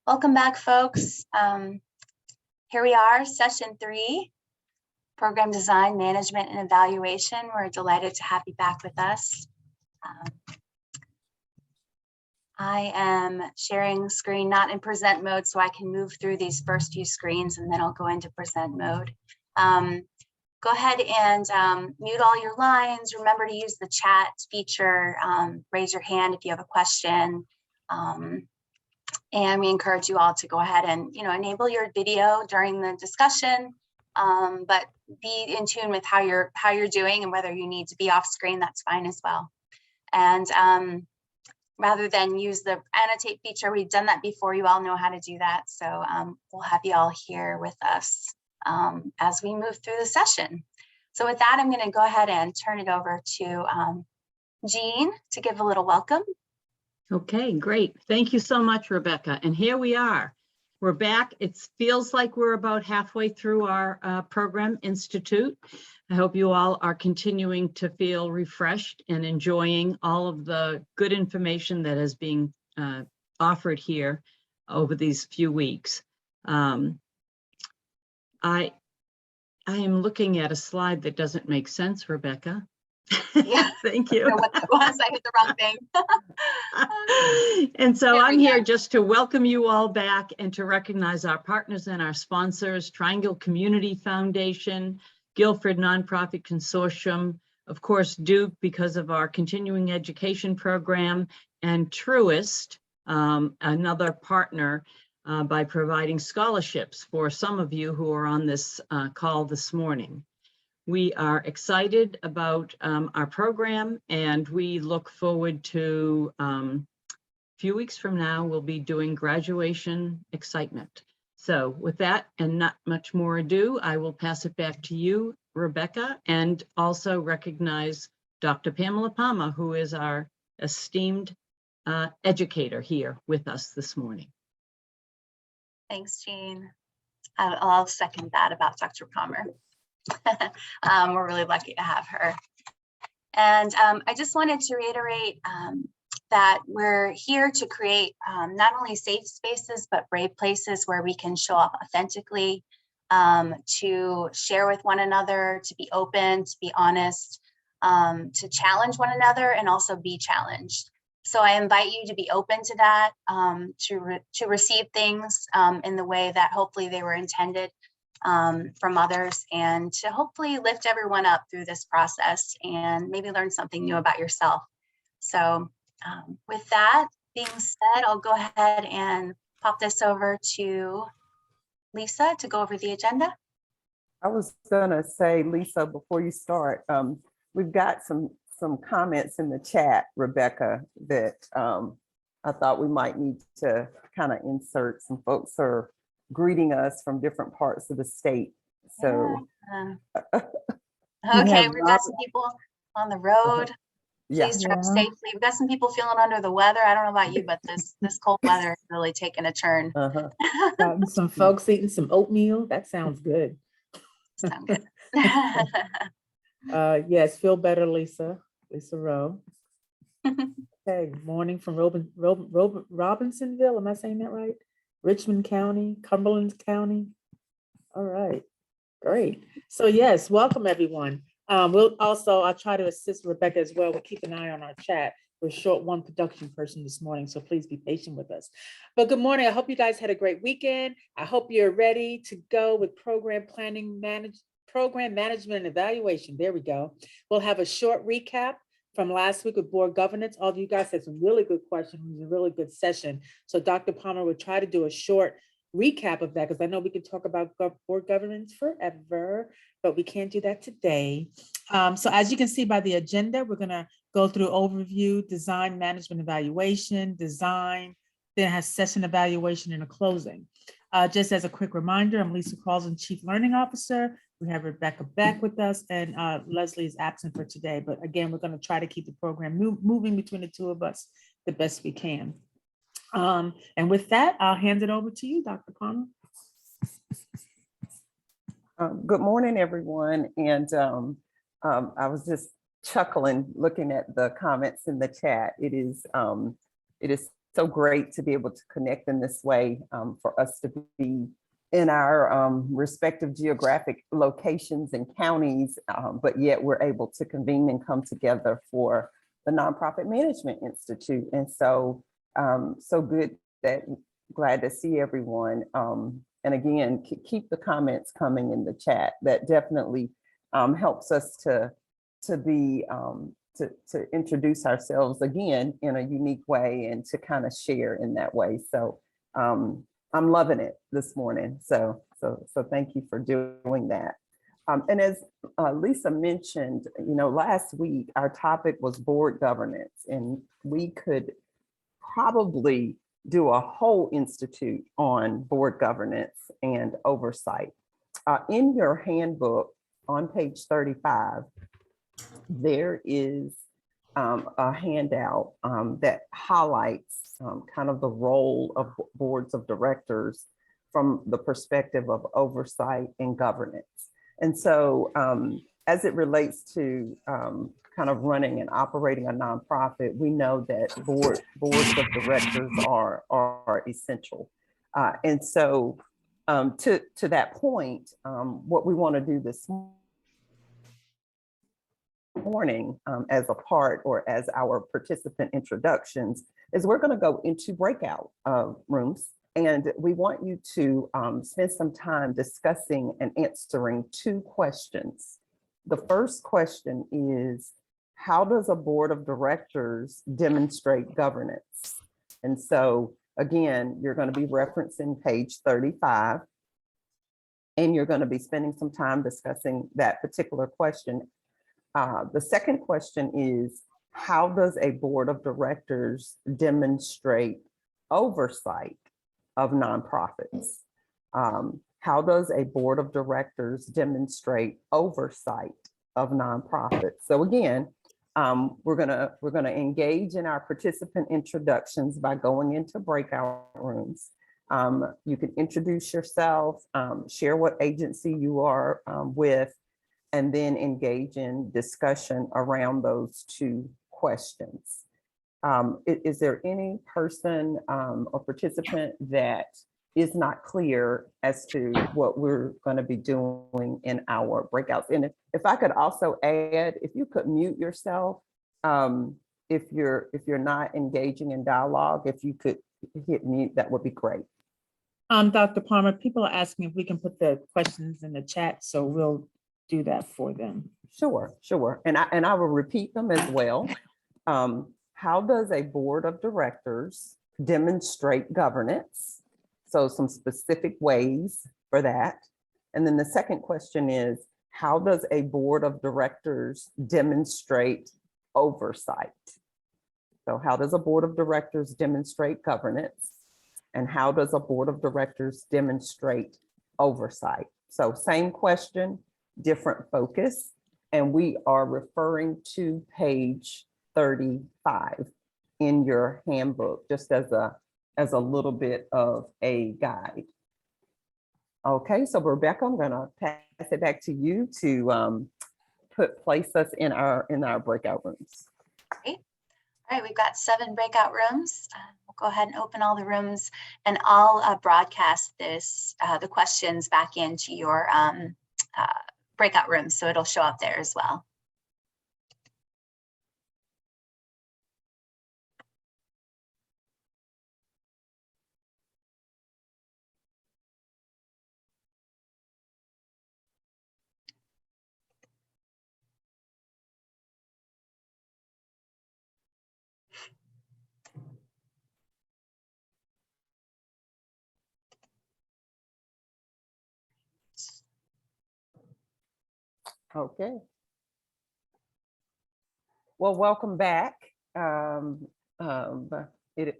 Welcome back, folks. Here we are, session 3, program design, management, and evaluation. We're delighted to have you back with us. I am sharing screen, not in present mode, so I can move through these first few screens and then I'll go into present mode. Go ahead and mute all your lines. Remember to use the chat feature. Raise your hand if you have a question. And we encourage you all to go ahead and enable your video during the discussion, but be in tune with how you're doing, and whether you need to be off screen, that's fine as well. And rather than use the annotate feature, we've done that before. You all know how to do that. So we'll have you all here with us as we move through the session. So with that, I'm going to go ahead and turn it over to Jean to give a little welcome. Okay, great. Thank you so much, Rebecca. And here we are. We're back. It feels like we're about halfway through our program institute. I hope you all are continuing to feel refreshed and enjoying all of the good information that is being offered here over these few weeks. I am looking at a slide that doesn't make sense, Rebecca. Yeah. Thank you. I don't know what that was. I hit the wrong thing. And so I'm here just to welcome you all back and to recognize our partners and our sponsors: Triangle Community Foundation, Guilford Nonprofit Consortium, of course, Duke because of our continuing education program, and Truist, another partner by providing scholarships for some of you who are on this call this morning. We are excited about our program, and we look forward to a few weeks from now, we'll be doing graduation excitement. So with that and not much more ado, I will pass it back to you, Rebecca, and also recognize Dr. Pamela Palmer, who is our esteemed educator here with us this morning. Thanks, Jean. I'll second that about Dr. Palmer. We're really lucky to have her. And I just wanted to reiterate that we're here to create not only safe spaces, but brave places where we can show up authentically, to share with one another, to be open, to be honest, to challenge one another, and also be challenged. So I invite you to be open to that, to receive things in the way that hopefully they were intended from others, and to hopefully lift everyone up through this process and maybe learn something new about yourself. So with that being said, I'll go ahead and pop this over to Lisa to go over the agenda. I was gonna say, Lisa, before you start, we've got some comments in the chat, Rebecca, that I thought we might need to kind of insert. Some folks are greeting us from different parts of the state. So okay, we've got some people on the road. Please drive safely. We've got some people feeling under the weather. I don't know about you, but this cold weather is really taking a turn. Some folks eating some oatmeal. That sounds good. Sound good. Yes, feel better, Lisa Rowe. Okay, morning from Robinsonville. Am I saying that right? Richmond County, Cumberland County. All right, great. So yes, welcome everyone. I'll try to assist Rebecca as well. We'll keep an eye on our chat. We're short one production person this morning, so please be patient with us. But good morning. I hope you guys had a great weekend. I hope you're ready to go with program planning, program management and evaluation. There we go. We'll have a short recap from last week with board governance. All of you guys had some really good questions. It was a really good session. So Dr. Palmer would try to do a short recap of that, because I know we could talk about board governance forever, but we can't do that today. So as you can see by the agenda, we're going to go through overview, design, management, evaluation, design, then has session evaluation and a closing. Just as a quick reminder, I'm Lisa Carlson, Chief Learning Officer. We have Rebecca back with us, and Leslie is absent for today. But again, we're going to try to keep the program moving between the two of us the best we can. And with that, I'll hand it over to you, Dr. Palmer. Good morning, everyone. And I was just chuckling looking at the comments in the chat. It is so great to be able to connect in this way, for us to be in our respective geographic locations and counties, but yet we're able to convene and come together for the Nonprofit Management Institute. And so, so good that, glad to see everyone. And again, keep the comments coming in the chat. That definitely helps us to be, to introduce ourselves again in a unique way and to kind of share in that way. So I'm loving it this morning. So thank you for doing that. And as Lisa mentioned, you know, last week our topic was board governance, and we could probably do a whole institute on board governance and oversight. In your handbook on page 35, there is a handout that highlights kind of the role of boards of directors from the perspective of oversight and governance. And so as it relates to kind of running and operating a nonprofit, we know that boards of directors are essential. And so to that point, what we want to do this morning as a part or as our participant introductions is we're going to go into breakout rooms, and we want you to spend some time discussing and answering two questions. The first question is, how does a board of directors demonstrate governance? And so again, you're going to be referencing page 35, and you're going to be spending some time discussing that particular question. The second question is, how does a board of directors demonstrate oversight of nonprofits? How does a board of directors demonstrate oversight of nonprofits? So again, we're gonna engage in our participant introductions by going into breakout rooms. You can introduce yourself, share what agency you are with, and then engage in discussion around those two questions. Is there any person or participant that is not clear as to what we're going to be doing in our breakouts? And if I could also add, if you could mute yourself, if you're not engaging in dialogue, if you could hit mute, that would be great. Dr. Palmer, people are asking if we can put the questions in the chat, so we'll do that for them. Sure. And I will repeat them as well. How does a board of directors demonstrate governance? So some specific ways for that. And then the second question is, how does a board of directors demonstrate oversight? So how does a board of directors demonstrate governance? And how does a board of directors demonstrate oversight? So same question, different focus. And we are referring to page 35 in your handbook, just as a little bit of a guide. Okay, so Rebecca, I'm gonna pass it back to you to place us in our breakout rooms. Great. All right, we've got 7 breakout rooms. We'll go ahead and open all the rooms, and I'll broadcast the questions back into your breakout rooms, so it'll show up there as well. Okay. Well, welcome back. It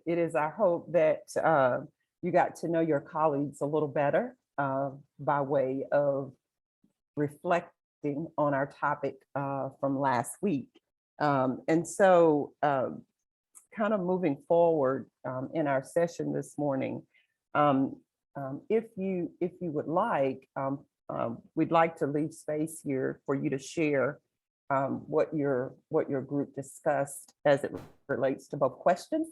is our hope that you got to know your colleagues a little better by way of reflecting on our topic from last week. And so kind of moving forward in our session this morning, if you would like, we'd like to leave space here for you to share what your group discussed as it relates to both questions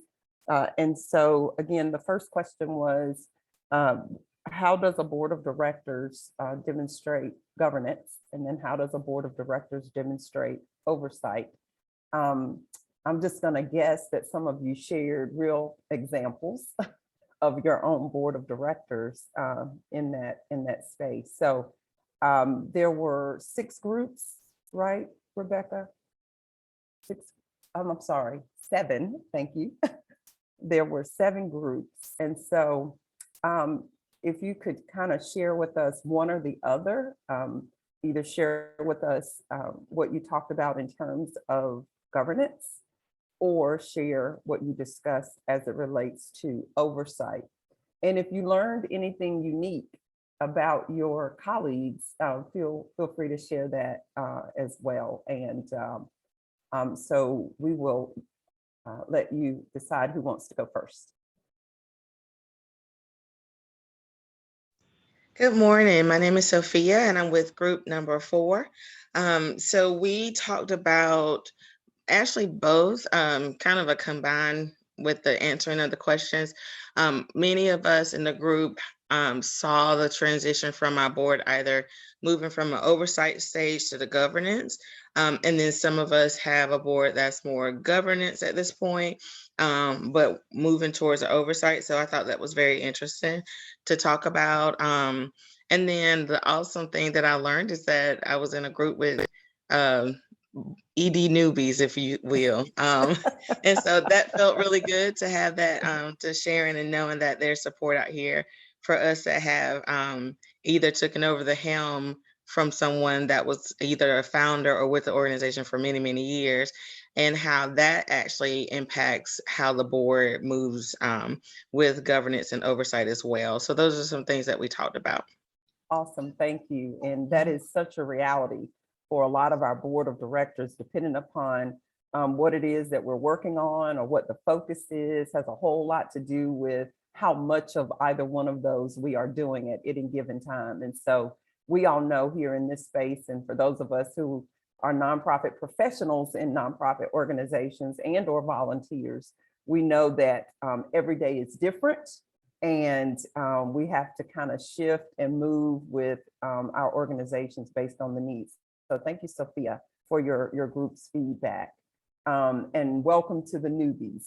And so again, the first question was, how does a board of directors demonstrate governance? And then how does a board of directors demonstrate oversight? I'm just gonna guess that some of you shared real examples of your own board of directors in that space. So there were 6 groups, right, Rebecca? 6, I'm sorry, 7, thank you. There were 7 groups. And so if you could kind of share with us one or the other, either share with us what you talked about in terms of governance, or share what you discussed as it relates to oversight. And if you learned anything unique about your colleagues, feel free to share that as well. And so we will let you decide who wants to go first. Good morning. My name is Sophia and I'm with group number 4. So we talked about actually both, kind of a combined with the answering of the questions. Many of us in the group saw the transition from our board either moving from an oversight stage to the governance. And then some of us have a board that's more governance at this point, but moving towards the oversight. So I thought that was very interesting to talk about. And then the awesome thing that I learned is that I was in a group with ED newbies, if you will. And so that felt really good to have that, to sharing and knowing that there's support out here for us that have either taken over the helm from someone that was either a founder or with the organization for many, many years, and how that actually impacts how the board moves with governance and oversight as well. So those are some things that we talked about. Awesome, thank you. And that is such a reality for a lot of our board of directors, depending upon what it is that we're working on or what the focus is, has a whole lot to do with how much of either one of those we are doing at any given time. And so we all know here in this space, and for those of us who are nonprofit professionals in nonprofit organizations and or volunteers, we know that every day is different. And we have to kind of shift and move with our organizations based on the needs. So thank you, Sophia, for your group's feedback. And welcome to the newbies.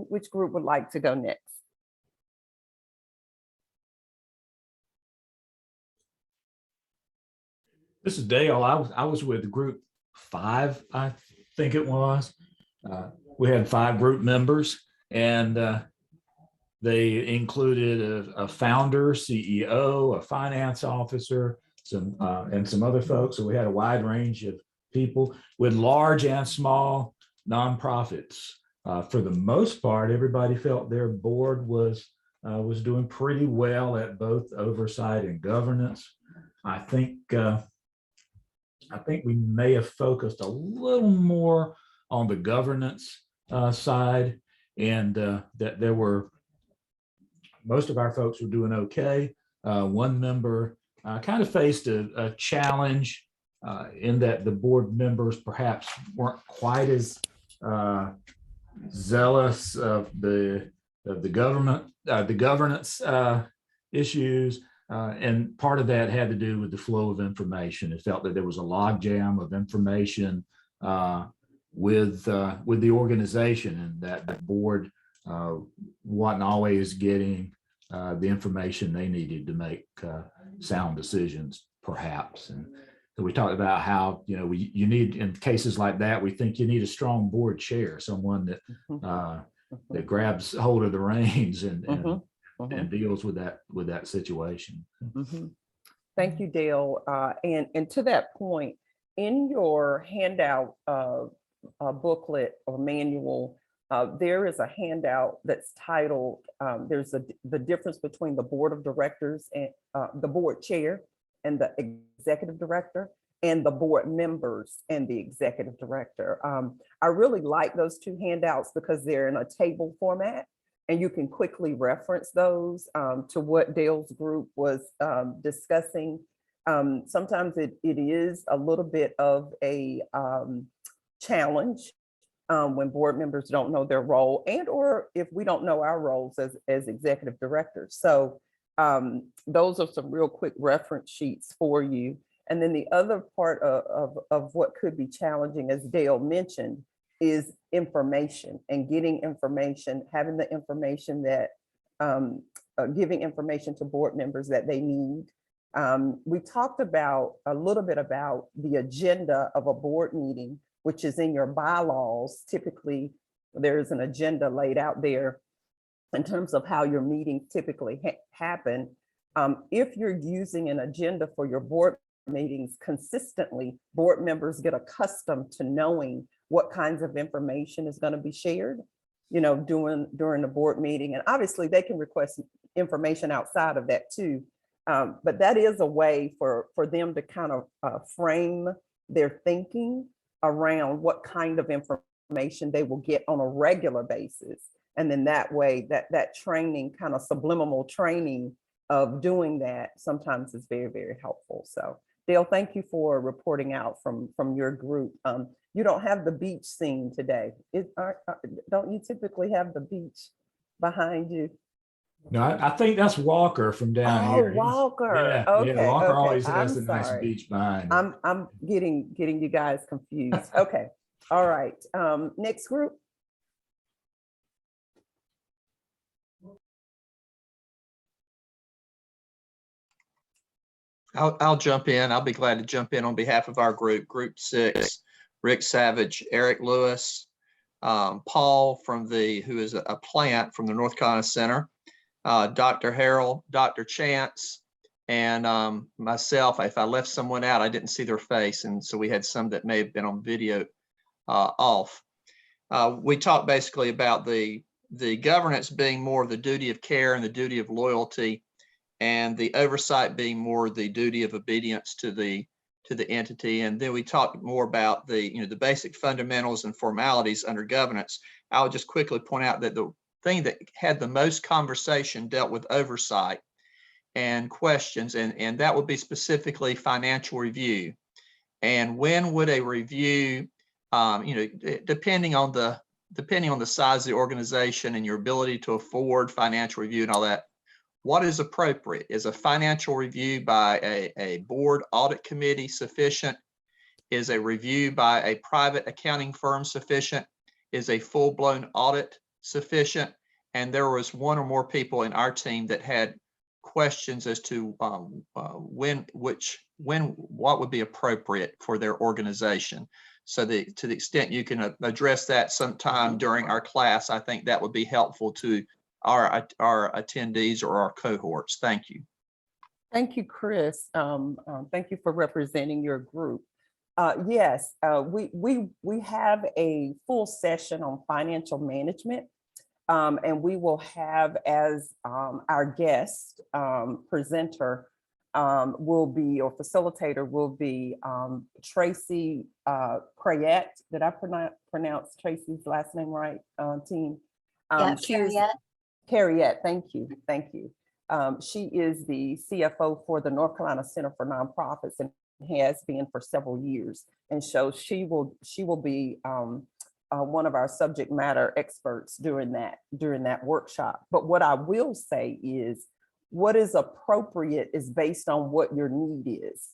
Which group would like to go next? This is Dale. I was with group 5, I think it was. We had 5 group members, and they included a founder, CEO, a finance officer, and some other folks. So we had a wide range of people with large and small nonprofits. For the most part, everybody felt their board was doing pretty well at both oversight and governance. I think we may have focused a little more on the governance side, and that there were, most of our folks were doing okay. One member kind of faced a challenge in that the board members perhaps weren't quite as zealous of the governance issues. And part of that had to do with the flow of information. It felt that there was a logjam of information with the organization, and that the board wasn't always getting the information they needed to make sound decisions, perhaps. And so we talked about how, you know, you need, in cases like that, we think you need a strong board chair, someone that that grabs hold of the reins and deals with that situation. Thank you, Dale. And to that point, in your handout booklet or manual, there is a handout that's titled, there's the difference between the board of directors and the board chair and the executive director, and the board members and the executive director. I really like those 2 handouts because they're in a table format, and you can quickly reference those to what Dale's group was discussing. Sometimes it is a little bit of a challenge when board members don't know their role, and or if we don't know our roles as executive directors. So those are some real quick reference sheets for you. And then the other part of what could be challenging, as Dale mentioned, is information and getting information, having the information that, giving information to board members that they need. We talked about a little bit about the agenda of a board meeting, which is in your bylaws. Typically, there's an agenda laid out there in terms of how your meetings typically happen. If you're using an agenda for your board meetings consistently, board members get accustomed to knowing what kinds of information is going to be shared, during the board meeting. And obviously they can request information outside of that too. But that is a way for them to kind of frame their thinking around what kind of information they will get on a regular basis. And then that way, that training, kind of subliminal training of doing that sometimes is very, very helpful. So Dale, thank you for reporting out from your group. You don't have the beach scene today. Don't you typically have the beach behind you? No, I think that's Walker from down Oh, here. He's- Walker. Yeah, Okay, yeah, Walker okay. always I'm has the nice sorry. beach behind him. I'm getting you guys confused. Okay, all right. Next group. I'll jump in. I'll be glad to jump in on behalf of our group, Group 6, Rick Savage, Eric Lewis, Paul who is a plant from the North Carolina Center, Dr. Harold, Dr. Chance, and myself. If I left someone out, I didn't see their face. And so we had some that may have been on video off. We talked basically about the governance being more of the duty of care and the duty of loyalty, and the oversight being more the duty of obedience to the entity. And then we talked more about the basic fundamentals and formalities under governance. I'll just quickly point out that the thing that had the most conversation dealt with oversight and questions, and that would be specifically financial review. And when would a review, depending on the size of the organization and your ability to afford financial review and all that, what is appropriate? Is a financial review by a board audit committee sufficient? Is a review by a private accounting firm sufficient? Is a full-blown audit sufficient? And there was one or more people in our team that had questions as to what would be appropriate for their organization. So to the extent you can address that sometime during our class, I think that would be helpful to our attendees or our cohorts. Thank you. Thank you, Chris. Thank you for representing your group. Yes, we have a full session on financial management, and we will have as our guest presenter will be, or facilitator will be, Tracy Crayette. Did I pronounce Tracy's last name right, team? Yeah, She is- Carriette. Carriette, thank you, thank you. She is the CFO for the North Carolina Center for Nonprofits and has been for several years. And so she will be one of our subject matter experts during that workshop. But what I will say is what is appropriate is based on what your need is.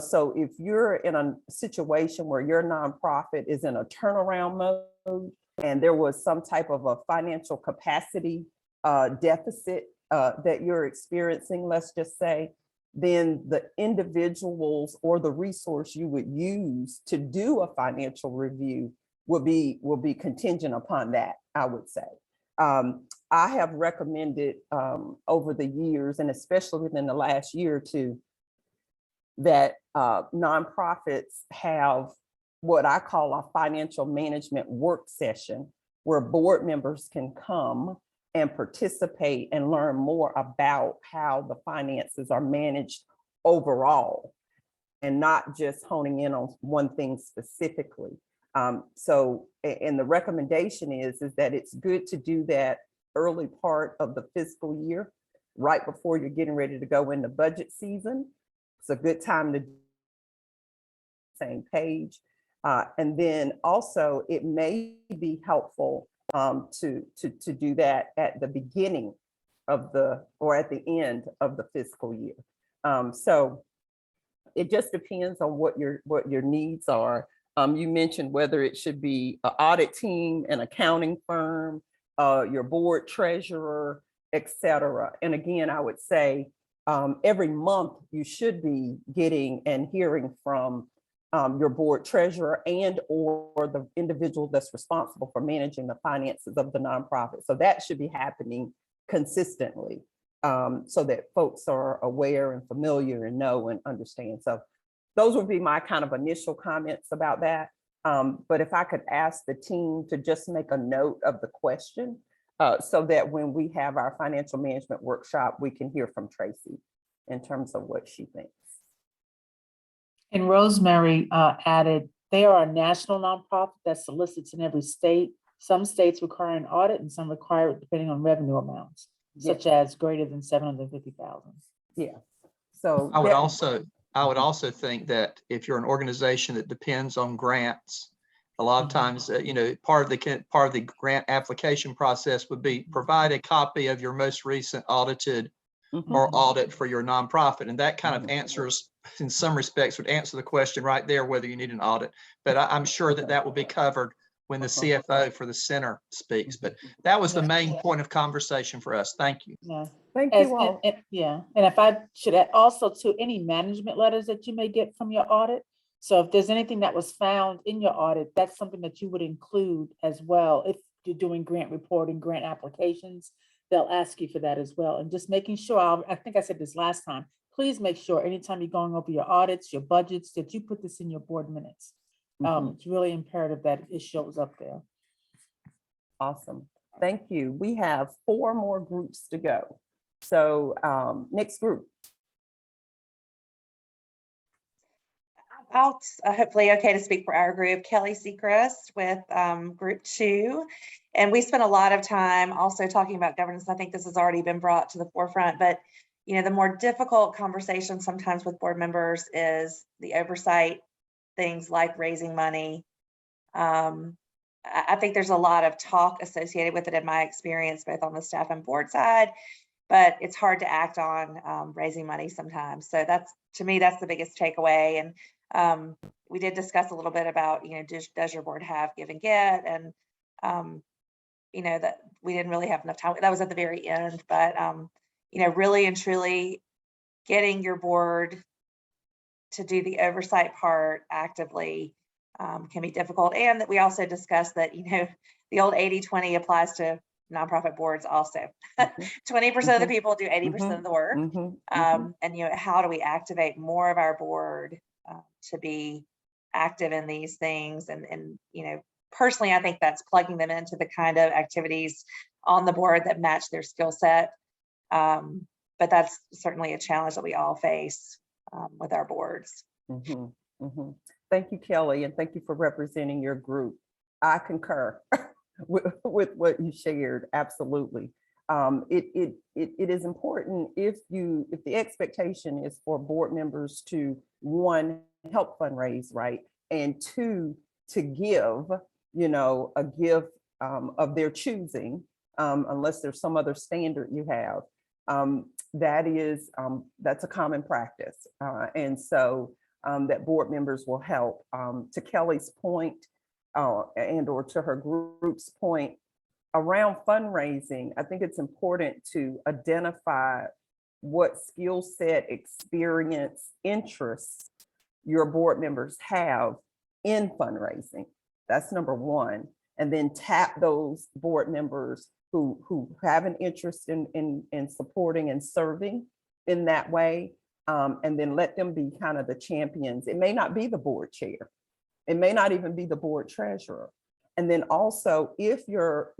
So if you're in a situation where your nonprofit is in a turnaround mode and there was some type of a financial capacity deficit that you're experiencing, let's just say, then the individuals or the resource you would use to do a financial review will be contingent upon that, I would say. I have recommended over the years, and especially within the last year or two, that nonprofits have what I call a financial management work session where board members can come and participate and learn more about how the finances are managed overall and not just honing in on one thing specifically. And the recommendation is that it's good to do that early part of the fiscal year, right before you're getting ready to go into budget season. It's a good time to same page. And then also it may be helpful to do that at the beginning of or at the end of the fiscal year. So it just depends on what your needs are. You mentioned whether it should be an audit team, an accounting firm, your board treasurer, et cetera. And again, I would say every month you should be getting and hearing from your board treasurer and or the individual that's responsible for managing the finances of the nonprofit. So that should be happening consistently, so that folks are aware and familiar and know and understand. So those would be my kind of initial comments about that. But if I could ask the team to just make a note of the question, so that when we have our financial management workshop, we can hear from Tracy in terms of what she thinks. And Rosemary added, they are a national nonprofit that solicits in every state. Some states require an audit and some require it depending on revenue amounts, such as greater than 750,000. Yeah. So I would also think that if you're an organization that depends on grants, a lot of times, part of the grant application process would be provide a copy of your most recent audited or audit for your nonprofit. And that kind of answers, in some respects, would answer the question right there, whether you need an audit. But I'm sure that will be covered when the CFO for the center speaks. But that was the main point of conversation for us. Thank you. Yeah. thank you all. And if I should add also to any management letters that you may get from your audit. So if there's anything that was found in your audit, that's something that you would include as well. If you're doing grant reporting, grant applications, they'll ask you for that as well. And just making sure, I think I said this last time, please make sure anytime you're going over your audits, your budgets, that you put this in your board minutes. It's really imperative that it shows up there. Awesome. Thank you. We have 4 more groups to go. So next group. Hopefully okay to speak for our group, Kelly Seacrest with Group 2. And we spent a lot of time also talking about governance. I think this has already been brought to the forefront, but the more difficult conversation sometimes with board members is the oversight, things like raising money. I think there's a lot of talk associated with it in my experience, both on the staff and board side, but it's hard to act on raising money sometimes. So to me, that's the biggest takeaway. And we did discuss a little bit about, does your board have give and get? And, that we didn't really have enough time. That was at the very end, but, really and truly getting your board to do the oversight part actively can be difficult. And that we also discussed that, the old 80-20 applies to nonprofit boards also. 20% of the people do 80% of the work. And, how do we activate more of our board to be active in these things? And personally, I think that's plugging them into the kind of activities on the board that match their skill set. But that's certainly a challenge that we all face with our boards. Thank you, Kelly, and thank you for representing your group. I concur with what you shared. Absolutely. It is important if the expectation is for board members to, 1, help fundraise, right? And 2, to give, a gift of their choosing, unless there's some other standard you have. That's a common practice. And so that board members will help. To Kelly's point, and or to her group's point, around fundraising, I think it's important to identify what skill set, experience, interests your board members have in fundraising. That's number 1. And then tap those board members who have an interest in supporting and serving in that way. And then let them be kind of the champions. It may not be the board chair. It may not even be the board treasurer. And then also, if your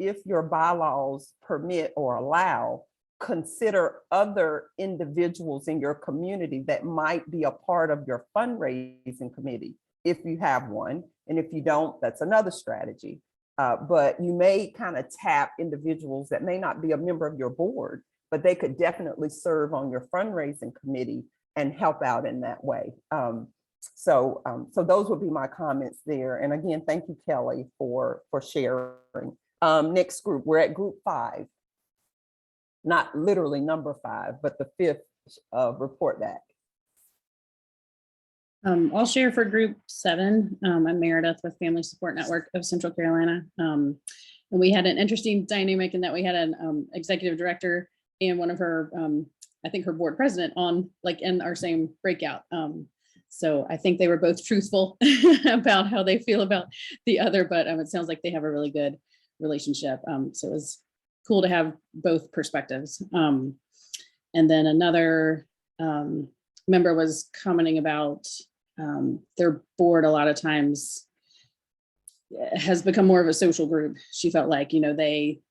bylaws permit or allow, consider other individuals in your community that might be a part of your fundraising committee, if you have one. And if you don't, that's another strategy. But you may kind of tap individuals that may not be a member of your board, but they could definitely serve on your fundraising committee and help out in that way. So those would be my comments there. And again, thank you, Kelly, for sharing. Next group, we're at group 5. Not literally number 5, but the 5th report back. I'll share for group 7. I'm Meredith with Family Support Network of Central Carolina. And we had an interesting dynamic in that we had an executive director and one of her, I think her board president on like in our same breakout. So I think they were both truthful about how they feel about the other, but it sounds like they have a really good relationship. So it was cool to have both perspectives. And then another member was commenting about their board a lot of times has become more of a social group. She felt like, you know, they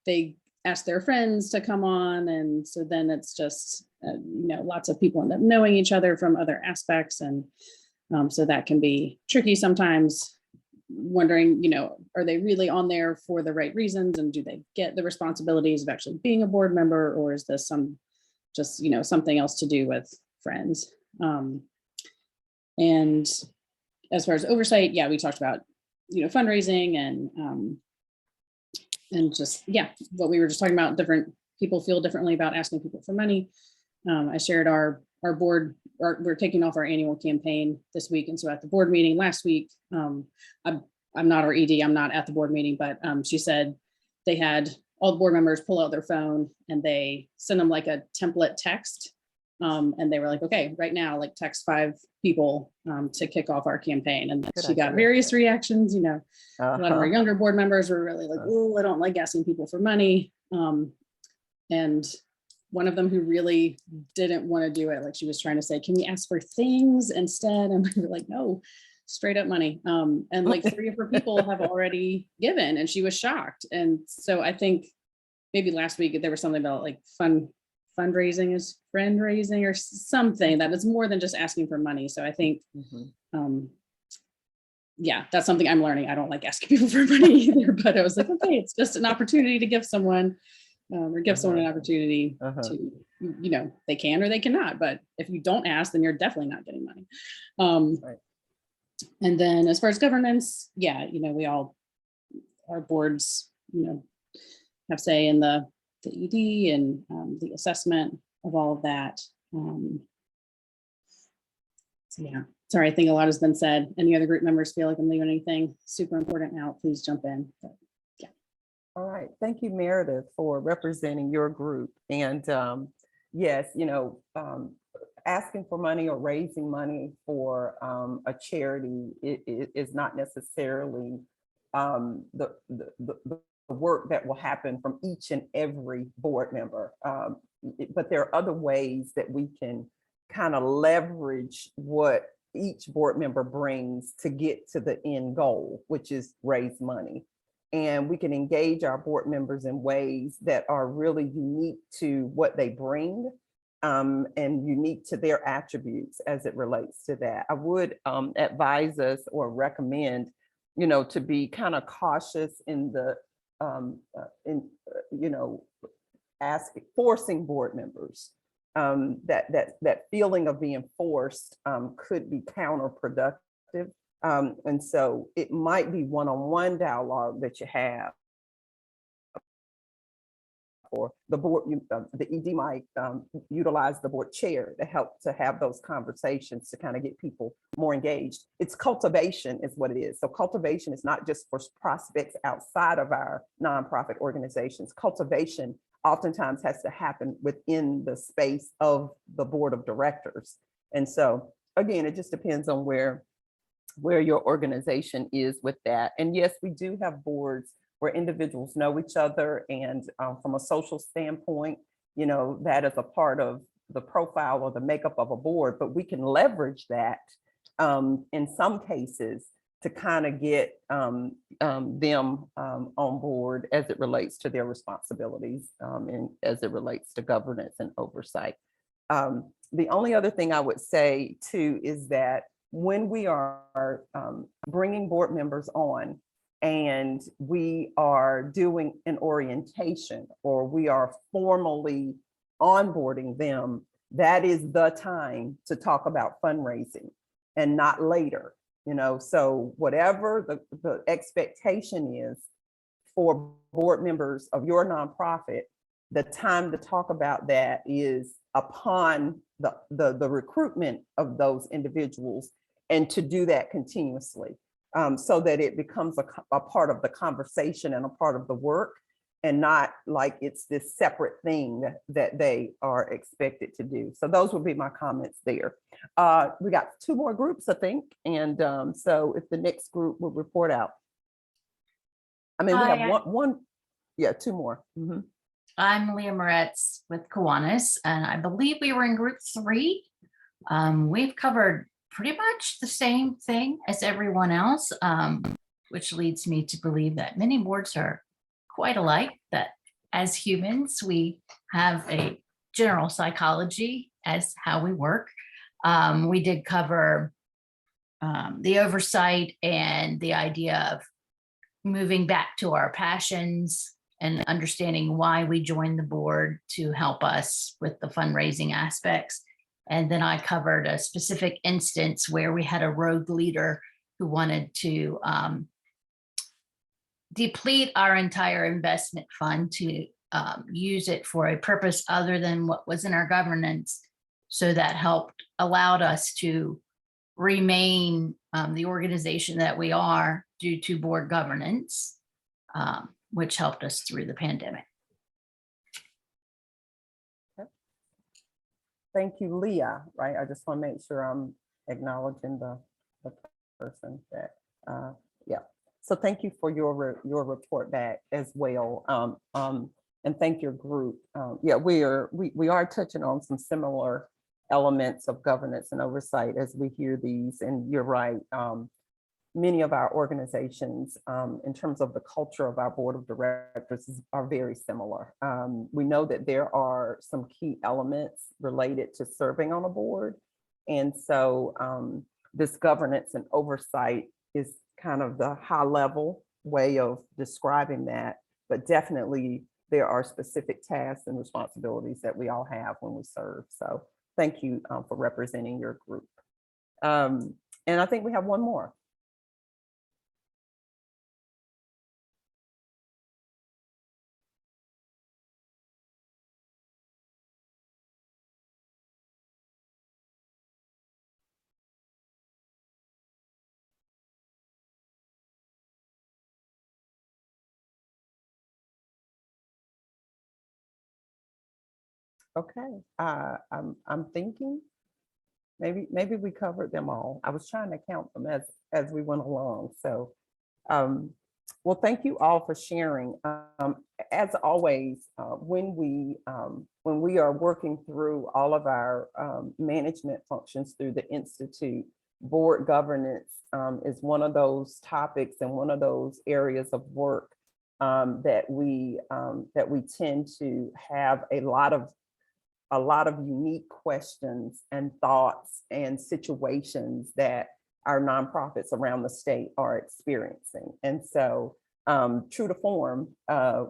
ask their friends to come on. And so then it's just, you know, lots of people end up knowing each other from other aspects. And so that can be tricky sometimes, wondering, you know, are they really on there for the right reasons? And do they get the responsibilities of actually being a board member? Or is this just, you know, something else to do with friends? And as far as oversight, yeah, we talked about, you know, fundraising and just, yeah, what we were just talking about, different people feel differently about asking people for money. I shared our board, we're kicking off our annual campaign this week. And so at the board meeting last week, I'm not our ED, I'm not at the board meeting, but she said they had all the board members pull out their phone and they send them like a template text. And they were like, okay, right now, like text 5 people to kick off our campaign. And Good she got idea. various reactions, you know, a lot of our Uh-huh. younger board members were really like, oh, I don't like asking people for money. And one of them who really didn't want to do it, like she was trying to say, can we ask for things instead? And we were like, no, straight up money. And like 3 of her people have already given, and she was shocked. And so I think maybe last week there was something about like fundraising is friend raising or something that is more than just asking for money. So I think, Mhm. yeah, that's something I'm learning. I don't like asking people for money either, but I was like, okay, it's just an opportunity to give someone or give someone an opportunity to, you know, they can or they cannot, but if you don't ask, then you're definitely not getting money. Right. And then as far as governance, yeah, you know, our boards, you know, have say in the ED and the assessment of all of that. So yeah, sorry, I think a lot has been said. Any other group members feel like I'm leaving anything super important out, please jump in. But All right, thank you, Meredith, for representing your group. And yes, you know, asking for money or raising money for a charity is not necessarily the work that will happen from each and every board member. But there are other ways that we can kind of leverage what each board member brings to get to the end goal, which is raise money. And we can engage our board members in ways that are really unique to what they bring and unique to their attributes as it relates to that. I would advise us or recommend, you know, to be kind of cautious in the, you know, forcing board members. That feeling of being forced could be counterproductive. And so it might be one-on-one dialogue that you have. Or the board, the ED might utilize the board chair to help to have those conversations to kind of get people more engaged. It's cultivation is what it is. So cultivation is not just for prospects outside of our nonprofit organizations. Cultivation oftentimes has to happen within the space of the board of directors. And so again, it just depends on where your organization is with that. And yes, we do have boards where individuals know each other, and from a social standpoint, you know, that is a part of the profile or the makeup of a board, but we can leverage that in some cases to kind of get them on board as it relates to their responsibilities and as it relates to governance and oversight. The only other thing I would say too is that when we are bringing board members on and we are doing an orientation or we are formally onboarding them, that is the time to talk about fundraising. and not later, so whatever the expectation is for board members of your nonprofit, the time to talk about that is upon the recruitment of those individuals, and to do that continuously, so that it becomes a part of the conversation and a part of the work, and not like it's this separate thing that they are expected to do. So those would be my comments there. We got 2 more groups, I think. And so if the next group will report out. I mean, we Hi, have one, yeah, 2 more. Mhm. I'm Leah Moretz with Kiwanis, and I believe we were in group 3. We've covered pretty much the same thing as everyone else, which leads me to believe that many boards are quite alike, that as humans, we have a general psychology as how we work. We did cover the oversight and the idea of moving back to our passions and understanding why we joined the board to help us with the fundraising aspects. And then I covered a specific instance where we had a rogue leader who wanted to deplete our entire investment fund to use it for a purpose other than what was in our governance. So that allowed us to remain the organization that we are due to board governance, which helped us through the pandemic. Thank you, Leah, right? I just want to make sure I'm acknowledging the person that, yeah. So thank you for your report back as well. And thank your group. Yeah, we are touching on some similar elements of governance and oversight as we hear these, and you're right. Many of our organizations, in terms of the culture of our board of directors, are very similar. We know that there are some key elements related to serving on a board. And so this governance and oversight is kind of the high level way of describing that, but definitely there are specific tasks and responsibilities that we all have when we serve. So thank you for representing your group. And I think we have one more. Okay, I'm thinking maybe we covered them all. I was trying to count them as we went along. So, well, thank you all for sharing. As always, when we are working through all of our management functions through the Institute, board governance is one of those topics and one of those areas of work that we tend to have a lot of unique questions and thoughts and situations that our nonprofits around the state are experiencing. And so true to form,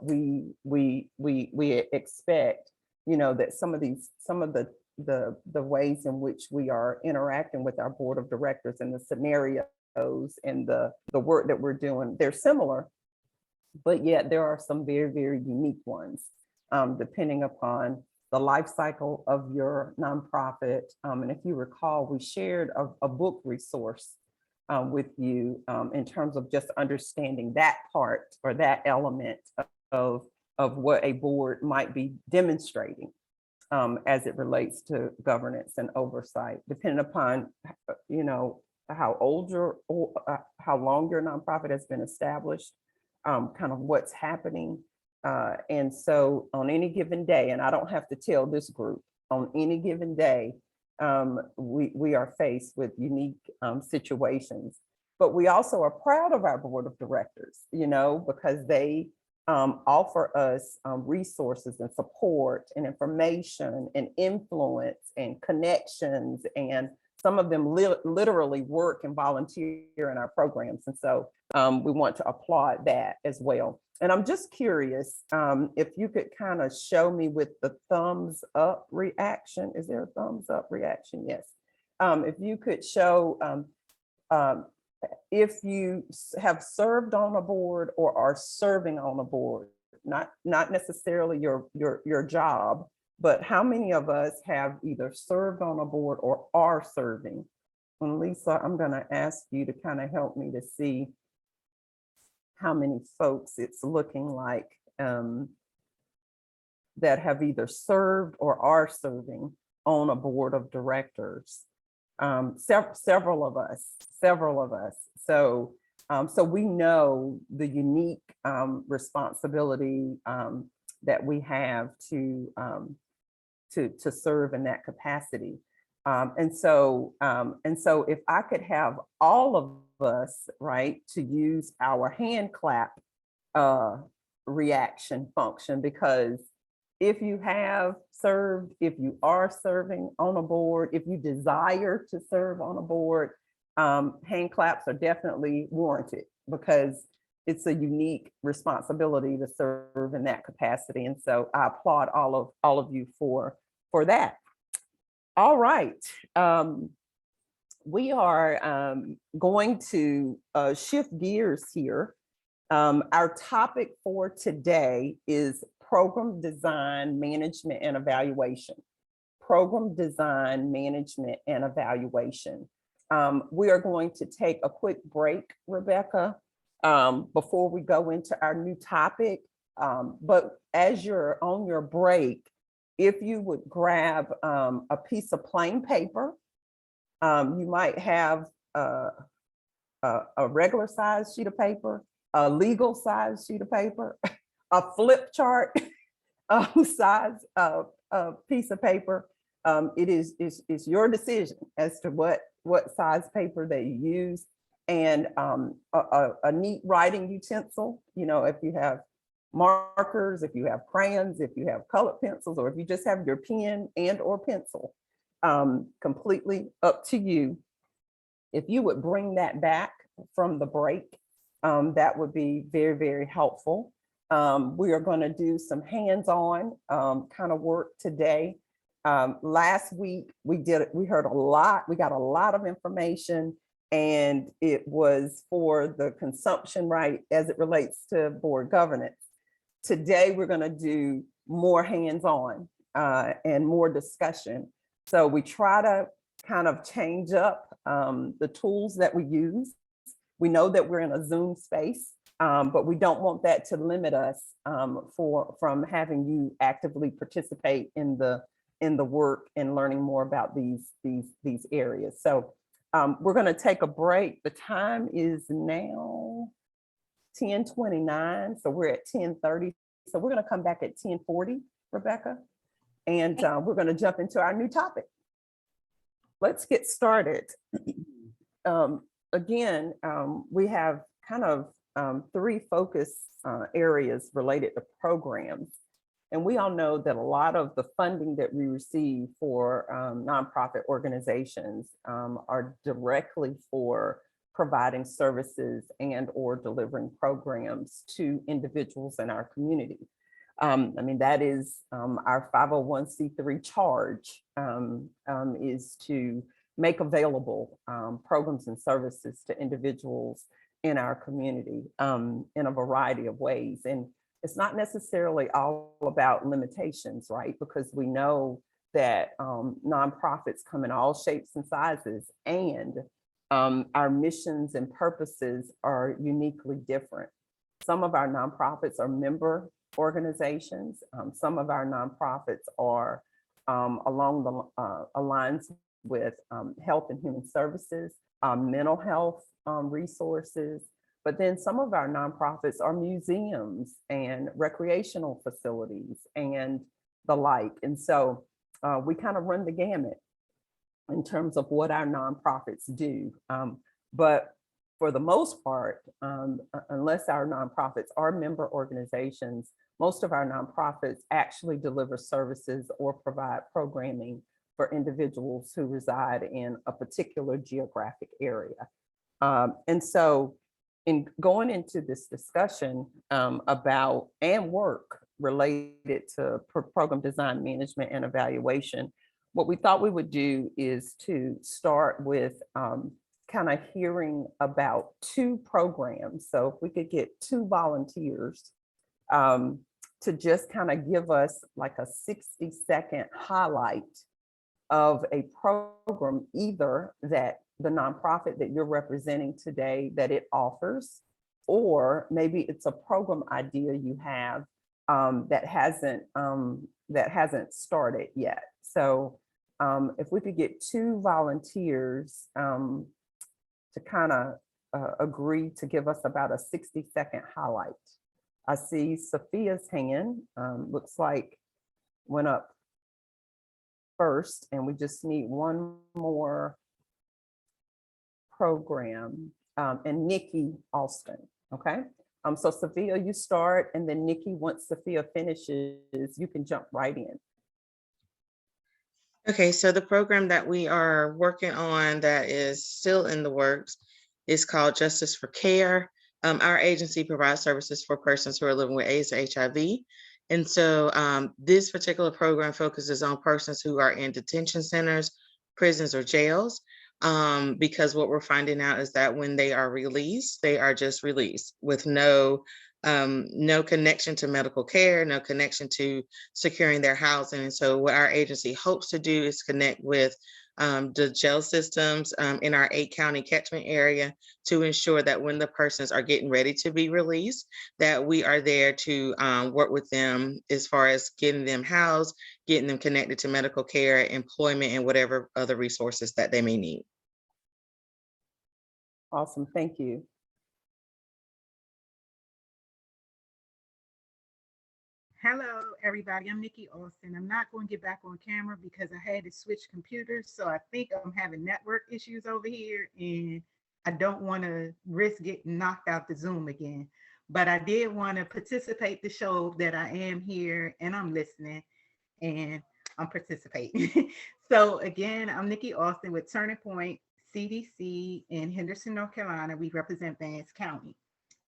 we expect, that some of the ways in which we are interacting with our board of directors and the scenarios and the work that we're doing, they're similar, but yet there are some very, very unique ones, depending upon the life cycle of your nonprofit. And if you recall, we shared a book resource with you in terms of just understanding that part or that element of what a board might be demonstrating as it relates to governance and oversight, depending upon, how long your nonprofit has been established, kind of what's happening. And so on any given day, and I don't have to tell this group, on any given day, we are faced with unique situations, but we also are proud of our board of directors, because they offer us resources and support and information and influence and connections, and some of them literally work and volunteer in our programs. And so we want to applaud that as well. And I'm just curious if you could kind of show me with the thumbs up reaction. Is there a thumbs up reaction? Yes. if you could show if you have served on a board or are serving on a board, not necessarily your job, but how many of us have either served on a board or are serving? And Lisa, I'm going to ask you to kind of help me to see how many folks it's looking like that have either served or are serving on a board of directors. Several of us. So we know the unique responsibility that we have to serve in that capacity. And so if I could have all of us, right, to use our hand clap reaction function, because if you have served, if you are serving on a board, if you desire to serve on a board, hand claps are definitely warranted because it's a unique responsibility to serve in that capacity. And so I applaud all of you for that. All right. We are going to shift gears here. Our topic for today is program design, management, and evaluation. Program design, management, and evaluation. We are going to take a quick break, Rebecca, before we go into our new topic. But as you're on your break, if you would grab a piece of plain paper, you might have a regular size sheet of paper, a legal size sheet of paper, a flip chart size piece of paper. It is your decision as to what size paper that you use, and a neat writing utensil. You know, if you have markers, if you have crayons, if you have colored pencils, or if you just have your pen and or pencil, completely up to you. If you would bring that back from the break, that would be very, very helpful. We are going to do some hands-on kind of work today. Last week we got a lot of information, and it was for the consumption right as it relates to board governance. Today we're going to do more hands-on and more discussion. So we try to kind of change up the tools that we use. We know that we're in a Zoom space, but we don't want that to limit us from having you actively participate in the work and learning more about these areas. So we're going to take a break. The time is now 10:29, so we're at 10:30. So we're going to come back at 10:40, Rebecca, and we're going to jump into our new topic. Let's get started. Again, we have kind of three focus areas related to programs. And we all know that a lot of the funding that we receive for nonprofit organizations are directly for providing services and or delivering programs to individuals in our community. I mean, that is our 501c3 charge, is to make available programs and services to individuals in our community in a variety of ways. And it's not necessarily all about limitations, right? Because we know that nonprofits come in all shapes and sizes, and our missions and purposes are uniquely different. Some of our nonprofits are member organizations. Some of our nonprofits are along the lines with health and human services, mental health resources. But then some of our nonprofits are museums and recreational facilities and the like. And so we kind of run the gamut in terms of what our nonprofits do. But for the most part, unless our nonprofits are member organizations, most of our nonprofits actually deliver services or provide programming for individuals who reside in a particular geographic area. And so in going into this discussion about and work related to program design, management, and evaluation, what we thought we would do is to start with kind of hearing about 2 programs. So if we could get 2 volunteers to just kind of give us like a 60-second highlight of a program, either that the nonprofit that you're representing today that it offers, or maybe it's a program idea you have that hasn't started yet. So if we could get 2 volunteers to kind of agree to give us about a 60-second highlight. I see Sophia's hand, looks like went up first, and we just need one more program, and Nikki Alston, okay? So Sophia, you start, and then Nikki, once Sophia finishes, you can jump right in. Okay, so the program that we are working on that is still in the works is called Justice for Care. Our agency provides services for persons who are living with AIDS or HIV. And so this particular program focuses on persons who are in detention centers, prisons, or jails, because what we're finding out is that when they are released, they are just released with no connection to medical care, no connection to securing their housing. And so what our agency hopes to do is connect with the jail systems in our 8-county catchment area to ensure that when the persons are getting ready to be released, that we are there to work with them as far as getting them housed, getting them connected to medical care, employment, and whatever other resources that they may need. Awesome, thank you. Hello, everybody. I'm Nikki Austin. I'm not going to get back on camera because I had to switch computers. So I think I'm having network issues over here, and I don't want to risk getting knocked out the Zoom again. But I did want to participate to show that I am here and I'm listening and I'm participating. So again, I'm Nikki Austin with Turning Point CDC in Henderson, North Carolina. We represent Vance County.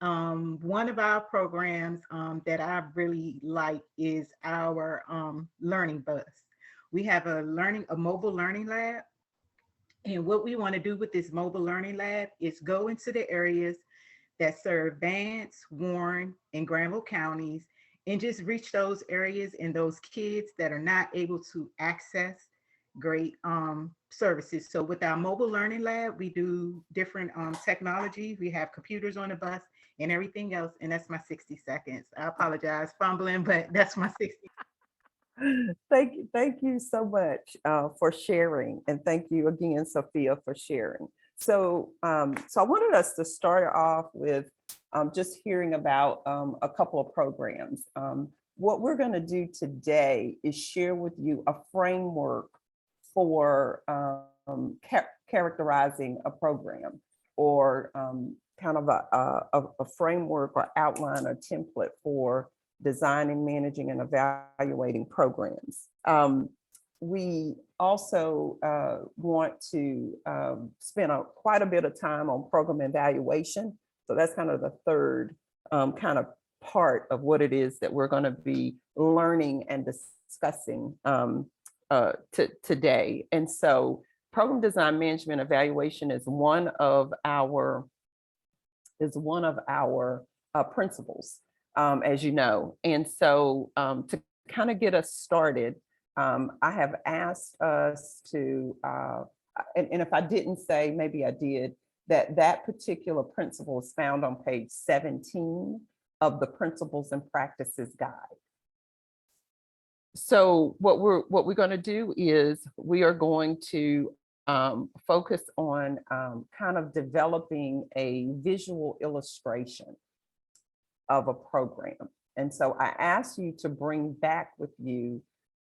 One of our programs that I really like is our learning bus. We have a mobile learning lab. And what we want to do with this mobile learning lab is go into the areas that serve Vance, Warren, and Granville counties, and just reach those areas and those kids that are not able to access great services. So with our mobile learning lab, we do different technology. We have computers on the bus and everything else. And that's my 60 seconds. I apologize, fumbling, but that's my 60. Thank you so much for sharing. And thank you again, Sophia, for sharing. So, so I wanted us to start off with just hearing about a couple of programs. What we're going to do today is share with you a framework for characterizing a program, or kind of a framework or outline or template for designing, managing, and evaluating programs. We also want to spend quite a bit of time on program evaluation. So that's kind of the third kind of part of what it is that we're going to be learning and discussing today. And so program design, management, evaluation is one of our principles, as you know. And so to kind of get us started, I have asked us to, and if I didn't say, maybe I did, that particular principle is found on page 17 of the Principles and Practices Guide. So what we're going to do is we are going to focus on kind of developing a visual illustration of a program. And so I asked you to bring back with you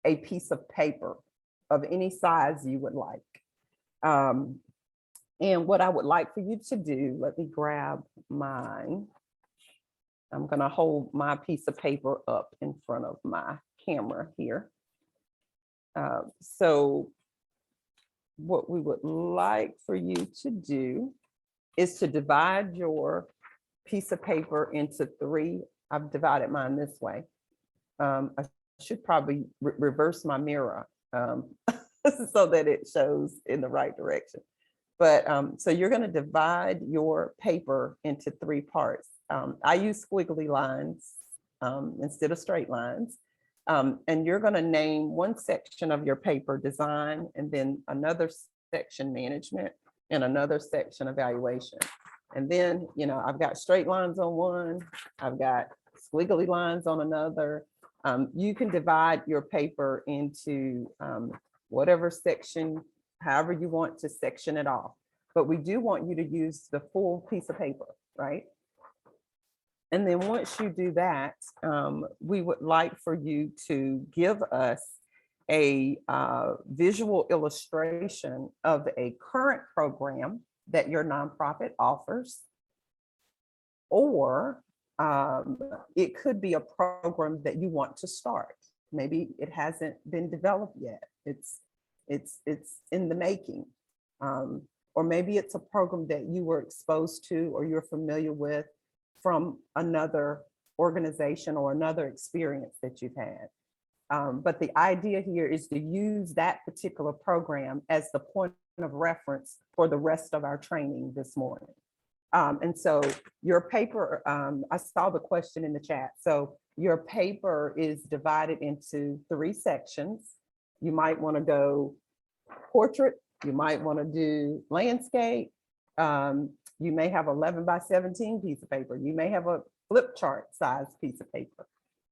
a piece of paper of any size you would like. And what I would like for you to do, let me grab mine. I'm going to hold my piece of paper up in front of my camera here. So what we would like for you to do is to divide your piece of paper into 3. I've divided mine this way. I should probably reverse my mirror. so that it shows in the right direction. But so you're going to divide your paper into 3 parts. I use squiggly lines instead of straight lines. And you're going to name one section of your paper design, and then another section management, and another section evaluation. And then, you know, I've got straight lines on one, I've got squiggly lines on another. You can divide your paper into whatever section, however you want to section it off. But we do want you to use the full piece of paper, right? And then once you do that, we would like for you to give us a visual illustration of a current program that your nonprofit offers. Or it could be a program that you want to start. Maybe it hasn't been developed yet. It's in the making. Or maybe it's a program that you were exposed to or you're familiar with from another organization or another experience that you've had. But the idea here is to use that particular program as the point of reference for the rest of our training this morning. And so your paper, I saw the question in the chat. So your paper is divided into 3 sections. You might want to go portrait, you might want to do landscape. You may have 11 by 17 piece of paper. You may have a flip chart size piece of paper.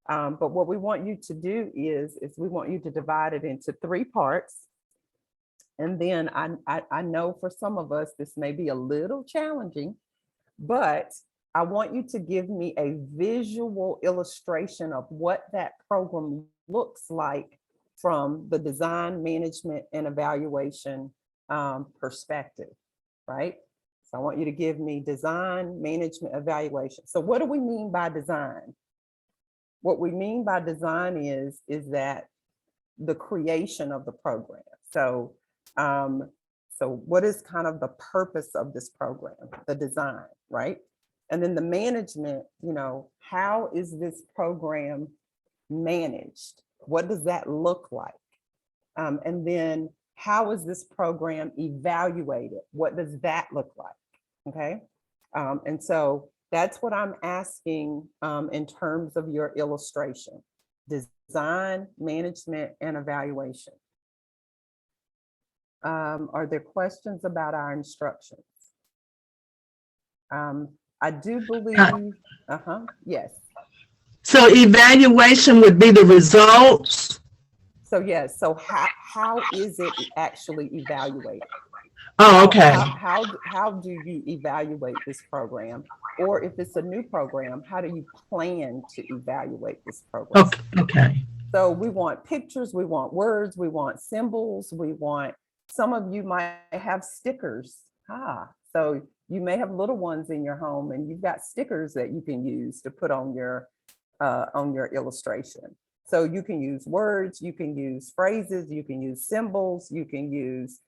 But what we want you to do is we want you to divide it into 3 parts. And then I know for some of us, this may be a little challenging, but I want you to give me a visual illustration of what that program looks like from the design, management, and evaluation perspective, right? So I want you to give me design, management, evaluation. So what do we mean by design? What we mean by design is that the creation of the program. So, so what is kind of the purpose of this program? The design, right? And then the management, you know, how is this program managed? What does that look like? And then how is this program evaluated? What does that look like? Okay. And so that's what I'm asking in terms of your illustration: design, management, and evaluation. Are there questions about our instructions? I do believe, yes. So evaluation would be the results? So yes, so how is it actually evaluated? Oh, okay. How do you evaluate this program? Or if it's a new program, how do you plan to evaluate this program? Okay. Okay. So we want pictures, we want words, we want symbols, we want, some of you might have stickers. So you may have little ones in your home and you've got stickers that you can use to put on your illustration. So you can use words, you can use phrases, you can use symbols, you can use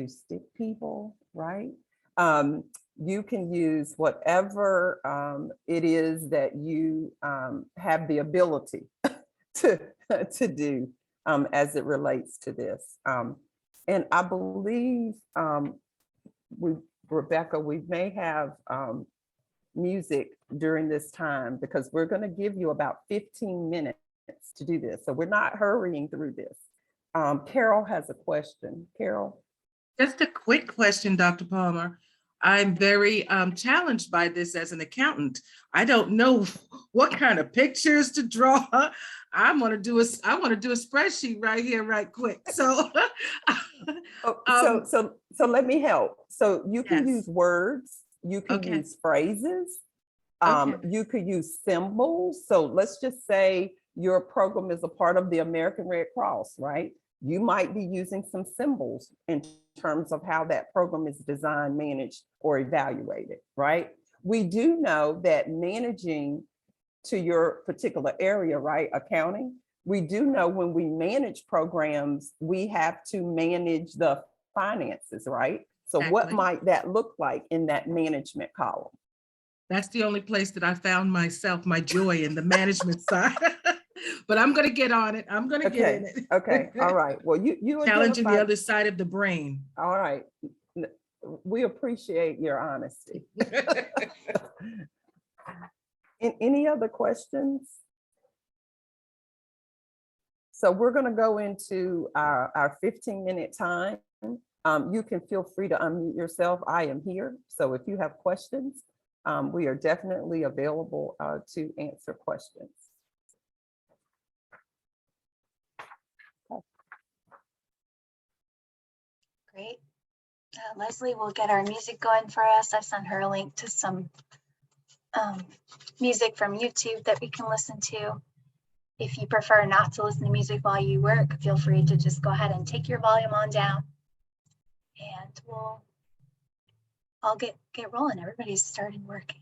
stick people, right? You can use whatever it is that you have the ability to do as it relates to this. And I believe Rebecca, we may have music during this time because we're going to give you about 15 minutes to do this. So we're not hurrying through this. Carol has a question. Carol? Just a quick question, Dr. Palmer. I'm very challenged by this as an accountant. I don't know what kind of pictures to draw. I want to do a spreadsheet right here, right quick. So, so let me help. So you can Yes. use words, you can Okay. use phrases, Okay. you could use symbols. So let's just say your program is a part of the American Red Cross, right? You might be using some symbols in terms of how that program is designed, managed, or evaluated, right? We do know that managing to your particular area, right, accounting, we do know when we manage programs, we have to manage the finances, right? So what Exactly. might that look like in that management column? That's the only place that I found myself, my joy in the management side. but I'm gonna get on it. I'm gonna get in Okay, it. okay, all right. Well, you Challenging the identified- other side of the brain. All right. We appreciate your honesty. Any other questions? So we're going to go into our 15-minute time. You can feel free to unmute yourself. I am here. So if you have questions, we are definitely available to answer questions. Great. Leslie will get our music going for us. I sent her a link to some music from YouTube that we can listen to. If you prefer not to listen to music while you work, feel free to just go ahead and take your volume on down. And I'll get rolling. Everybody's starting working.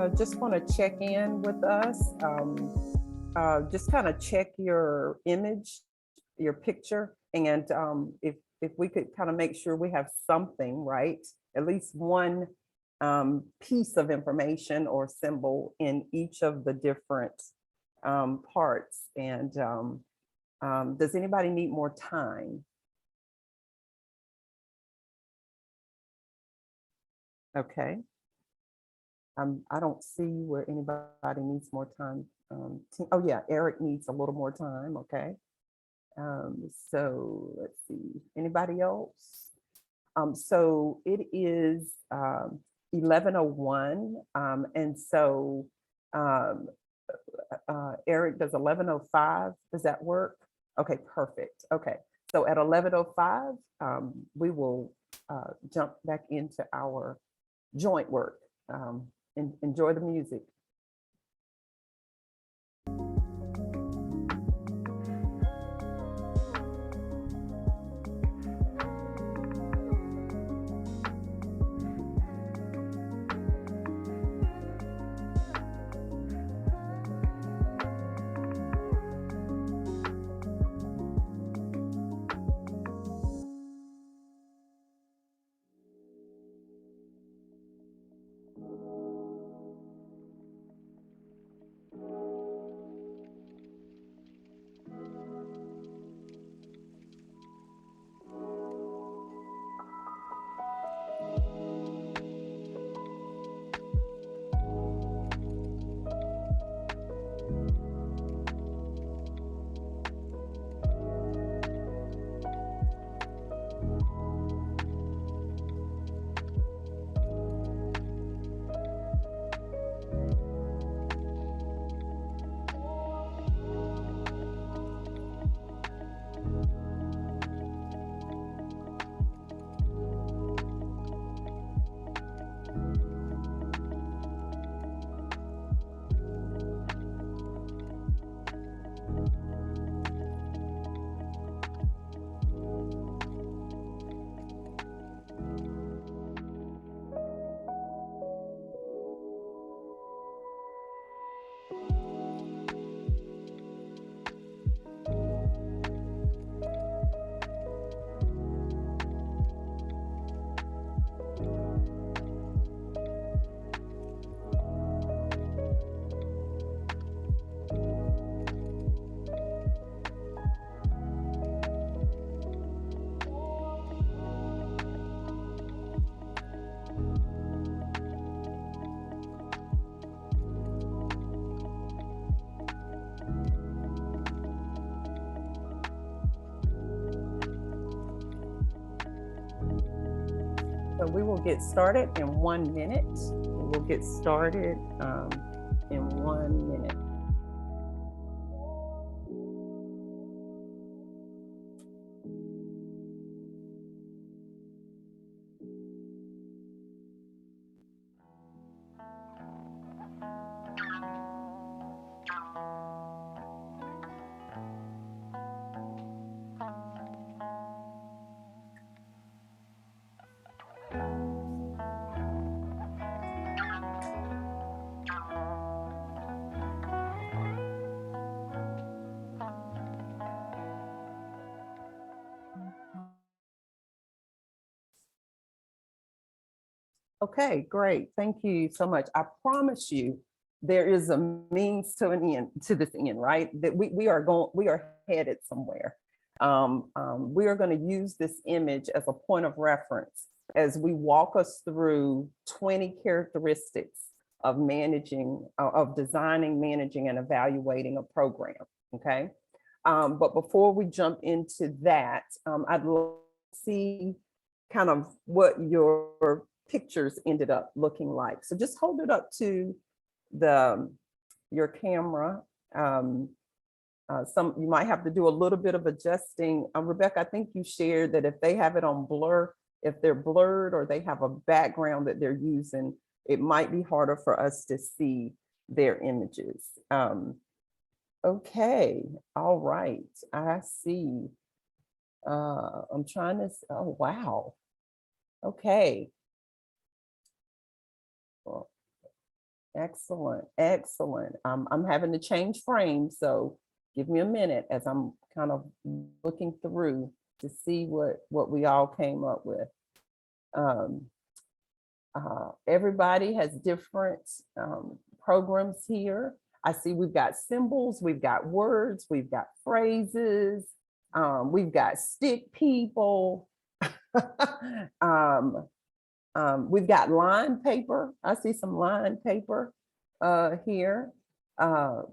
just want to check in with us. Just kind of check your image, your picture, and if we could kind of make sure we have something, right? At least one piece of information or symbol in each of the different parts. And does anybody need more time? Okay. I don't see where anybody needs more time. Oh yeah, Eric needs a little more time, okay. So let's see, anybody else? So it is 11:01, and so Eric, does 11:05, does that work? Okay, perfect, okay. So at 11:05, we will jump back into our joint work. Enjoy the music. So we will get started in 1 minute. We'll get started in 1 minute. Okay, great. Thank you so much. I promise you, there is a means to an end, to this end, right? That we are headed somewhere. We are going to use this image as a point of reference as we walk us through 20 characteristics of managing, of designing, managing, and evaluating a program. Okay. But before we jump into that, I'd love to see kind of what your pictures ended up looking like. So just hold it up to your camera. You might have to do a little bit of adjusting. Rebecca, I think you shared that if they have it on blur, if they're blurred or they have a background that they're using, it might be harder for us to see their images. Okay, all right, I see. I'm trying to, oh, wow. Okay. Well, Excellent, excellent. I'm having to change frames, so give me a minute as I'm kind of looking through to see what we all came up with. Everybody has different programs here. I see we've got symbols, we've got words, we've got phrases, we've got stick people. We've got line paper. I see some line paper here.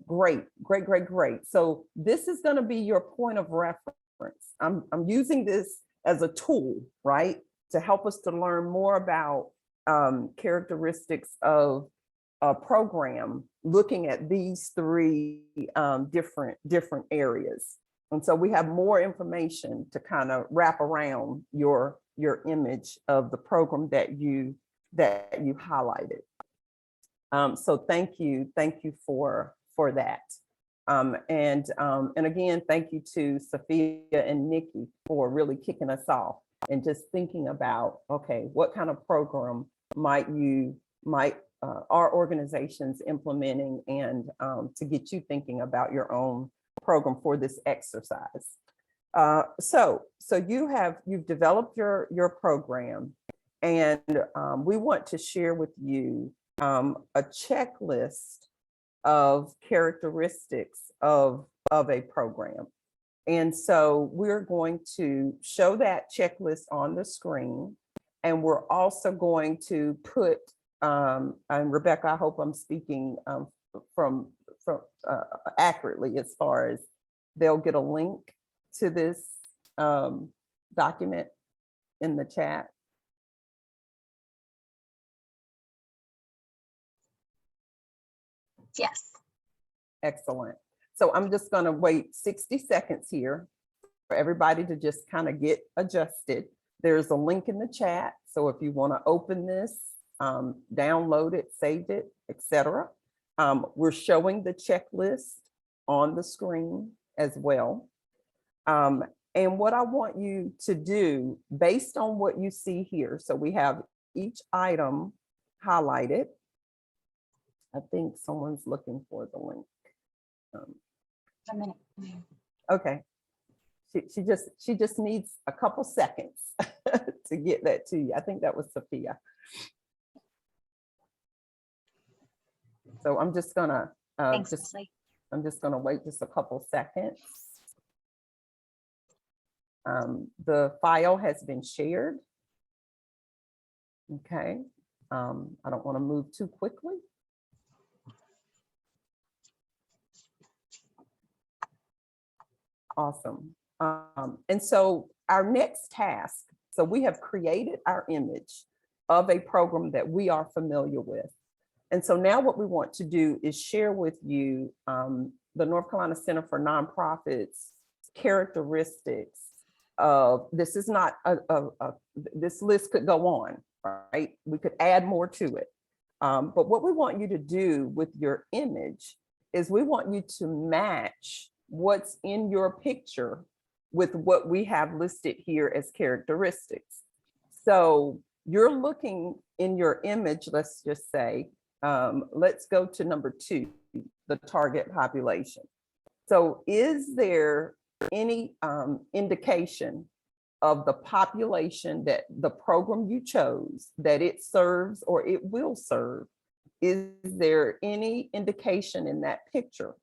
Great, great, great, great. So this is going to be your point of reference. I'm using this as a tool, right, to help us to learn more about characteristics of a program, looking at these three different areas. And so we have more information to kind of wrap around your image of the program that you highlighted. So thank you for that. And again, thank you to Sophia and Nikki for really kicking us off and just thinking about, okay, what kind of program might our organizations implementing, and to get you thinking about your own program for this exercise. So you've developed your program, and we want to share with you a checklist of characteristics of a program. And so we're going to show that checklist on the screen, and we're also going to put, and Rebecca, I hope I'm speaking from accurately, as far as they'll get a link to this document in the chat. Yes. Excellent. So I'm just going to wait 60 seconds here for everybody to just kind of get adjusted. There's a link in the chat. So if you want to open this, download it, save it, etc. We're showing the checklist on the screen as well. And what I want you to do, based on what you see here, so we have each item highlighted. I think someone's looking for the link. A minute. Okay. She just needs a couple seconds to get that to you. I think that was Sophia. So I'm just gonna Thanks, Leslie. I'm just gonna wait just a couple seconds. The file has been shared. Okay. I don't want to move too quickly. Awesome. And so our next task, so we have created our image of a program that we are familiar with. And so now what we want to do is share with you the North Carolina Center for Nonprofits characteristics of, this is not this list could go on, right? We could add more to it. But what we want you to do with your image is we want you to match what's in your picture with what we have listed here as characteristics. So you're looking in your image, let's just say, let's go to number 2, the target population. So is there any indication of the population that the program you chose, that it serves or it will serve? Is there any indication in that picture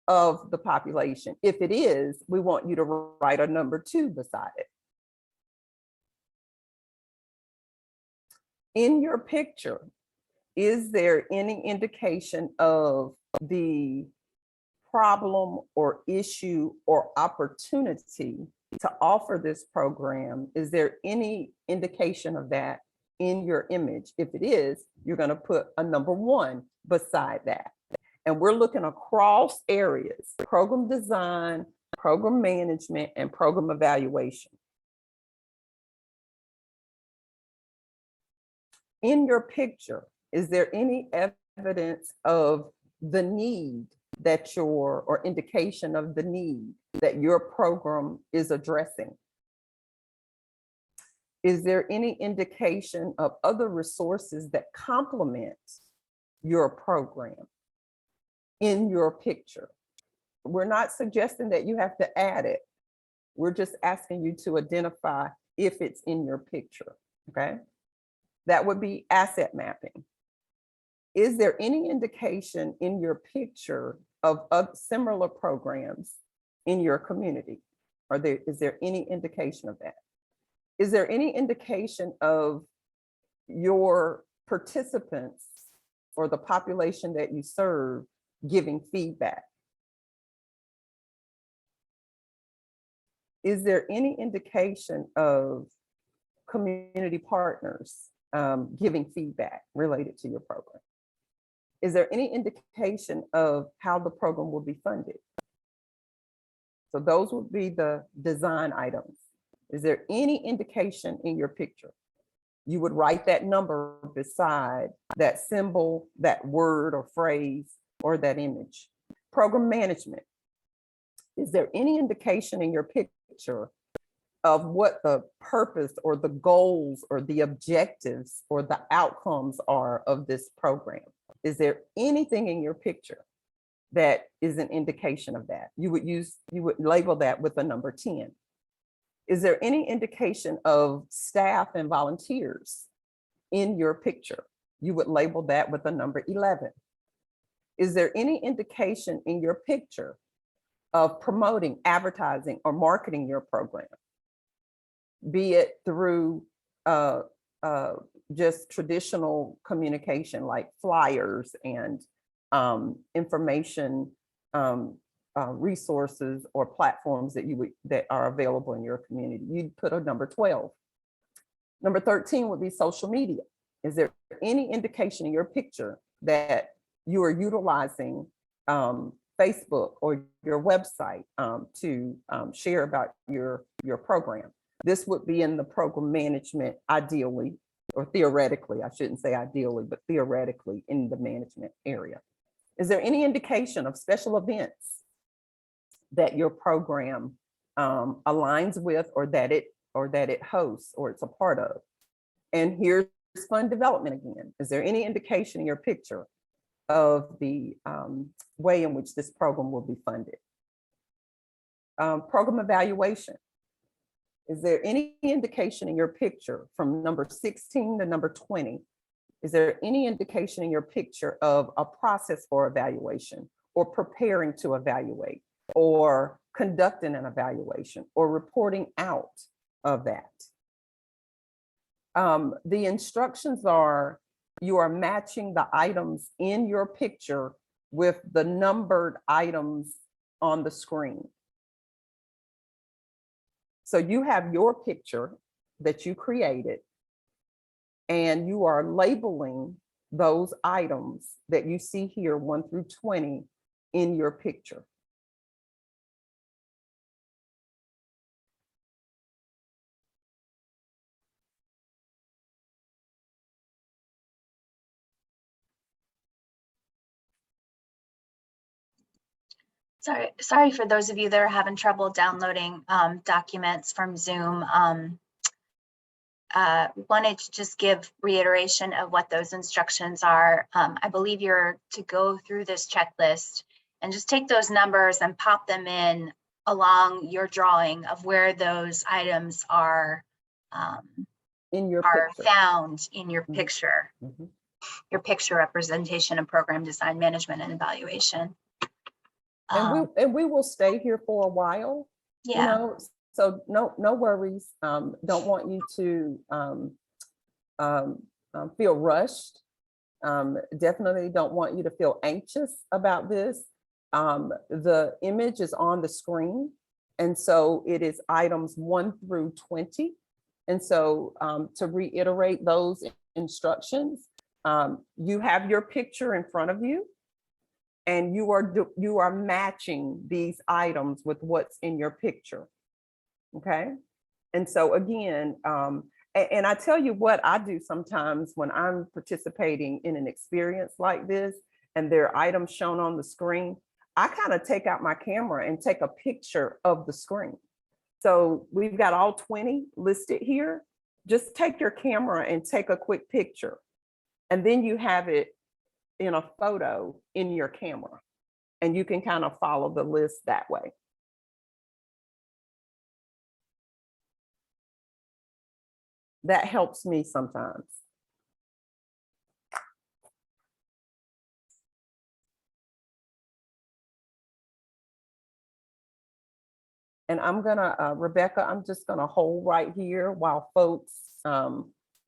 of the population? If it is, we want you to write a number 2 beside it. In your picture, is there any indication of the problem or issue or opportunity to offer this program? Is there any indication of that in your image? If it is, you're going to put a number 1 beside that. And we're looking across areas: program design, program management, and program evaluation. In your picture, is there any evidence of the need that or indication of the need that your program is addressing? Is there any indication of other resources that complement your program in your picture. We're not suggesting that you have to add it. We're just asking you to identify if it's in your picture, okay? That would be asset mapping. Is there any indication in your picture of similar programs in your community? Is there any indication of that? Is there any indication of your participants or the population that you serve giving feedback? Is there any indication of community partners giving feedback related to your program? Is there any indication of how the program will be funded? So those would be the design items. Is there any indication in your picture? You would write that number beside that symbol, that word or phrase, or that image. Program management. Is there any indication in your picture of what the purpose or the goals or the objectives or the outcomes are of this program? Is there anything in your picture that is an indication of that? You would label that with a number 10. Is there any indication of staff and volunteers in your picture? You would label that with a number 11. Is there any indication in your picture of promoting, advertising, or marketing your program? Be it through just traditional communication like flyers and information resources or platforms that are available in your community. You'd put a number 12. Number 13 would be social media. Is there any indication in your picture that you are utilizing Facebook or your website to share about your program? This would be in the program management, ideally, or theoretically, I shouldn't say ideally, but theoretically in the management area. Is there any indication of special events that your program aligns with, or that it hosts, or it's a part of? And here's fund development again. Is there any indication in your picture of the way in which this program will be funded? Program evaluation. Is there any indication in your picture from number 16 to number 20? Is there any indication in your picture of a process for evaluation, or preparing to evaluate, or conducting an evaluation, or reporting out of that? The instructions are, you are matching the items in your picture with the numbered items on the screen. So you have your picture that you created, and you are labeling those items that you see here, 1 through 20, in your picture. Sorry for those of you that are having trouble downloading documents from Zoom. Wanted to just give reiteration of what those instructions are. I believe you're to go through this checklist and just take those numbers and pop them in along your drawing of where those items are in your picture. Found in your picture, Mhm. your picture representation of program design, management, and evaluation. And we will stay here for a while. Yeah. You know, so no worries. Don't want you to feel rushed. Definitely don't want you to feel anxious about this. The image is on the screen, and so it is items 1 through 20. And so to reiterate those instructions, you have your picture in front of you, and you are matching these items with what's in your picture. Okay. And so again, and I tell you what I do sometimes when I'm participating in an experience like this, and there are items shown on the screen, I kind of take out my camera and take a picture of the screen. So we've got all 20 listed here. Just take your camera and take a quick picture. And then you have it in a photo in your camera. And you can kind of follow the list that way. That helps me sometimes. And I'm gonna, Rebecca, I'm just gonna hold right here while folks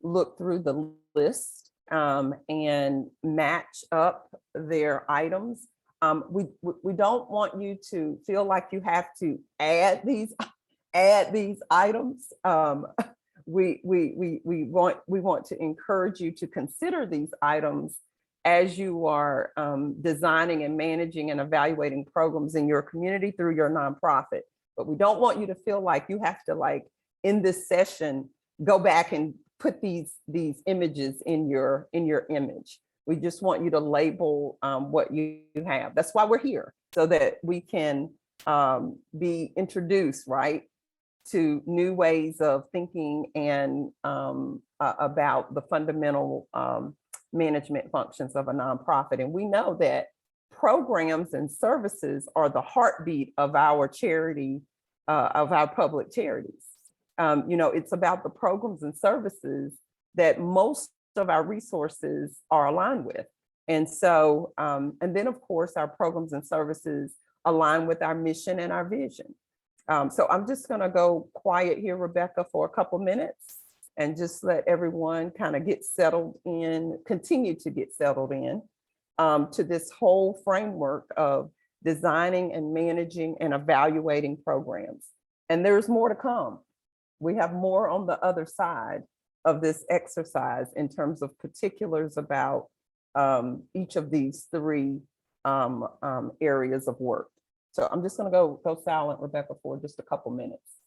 look through the list and match up their items. We don't want you to feel like you have to add these items. We want to encourage you to consider these items as you are designing and managing and evaluating programs in your community through your nonprofit. But we don't want you to feel like you have to, like, in this session, go back and put these images in your image. We just want you to label what you have. That's why we're here, so that we can be introduced, right, to new ways of thinking and about the fundamental management functions of a nonprofit. And we know that programs and services are the heartbeat of our charity, of our public charities. You know, it's about the programs and services that most of our resources are aligned with. And so, and then of course, our programs and services align with our mission and our vision. So I'm just gonna go quiet here, Rebecca, for a couple minutes and just let everyone kind of get settled in, continue to get settled in to this whole framework of designing and managing and evaluating programs. And there's more to come. We have more on the other side of this exercise in terms of particulars about each of these three areas of work. So I'm just gonna go silent, Rebecca, for just a couple minutes.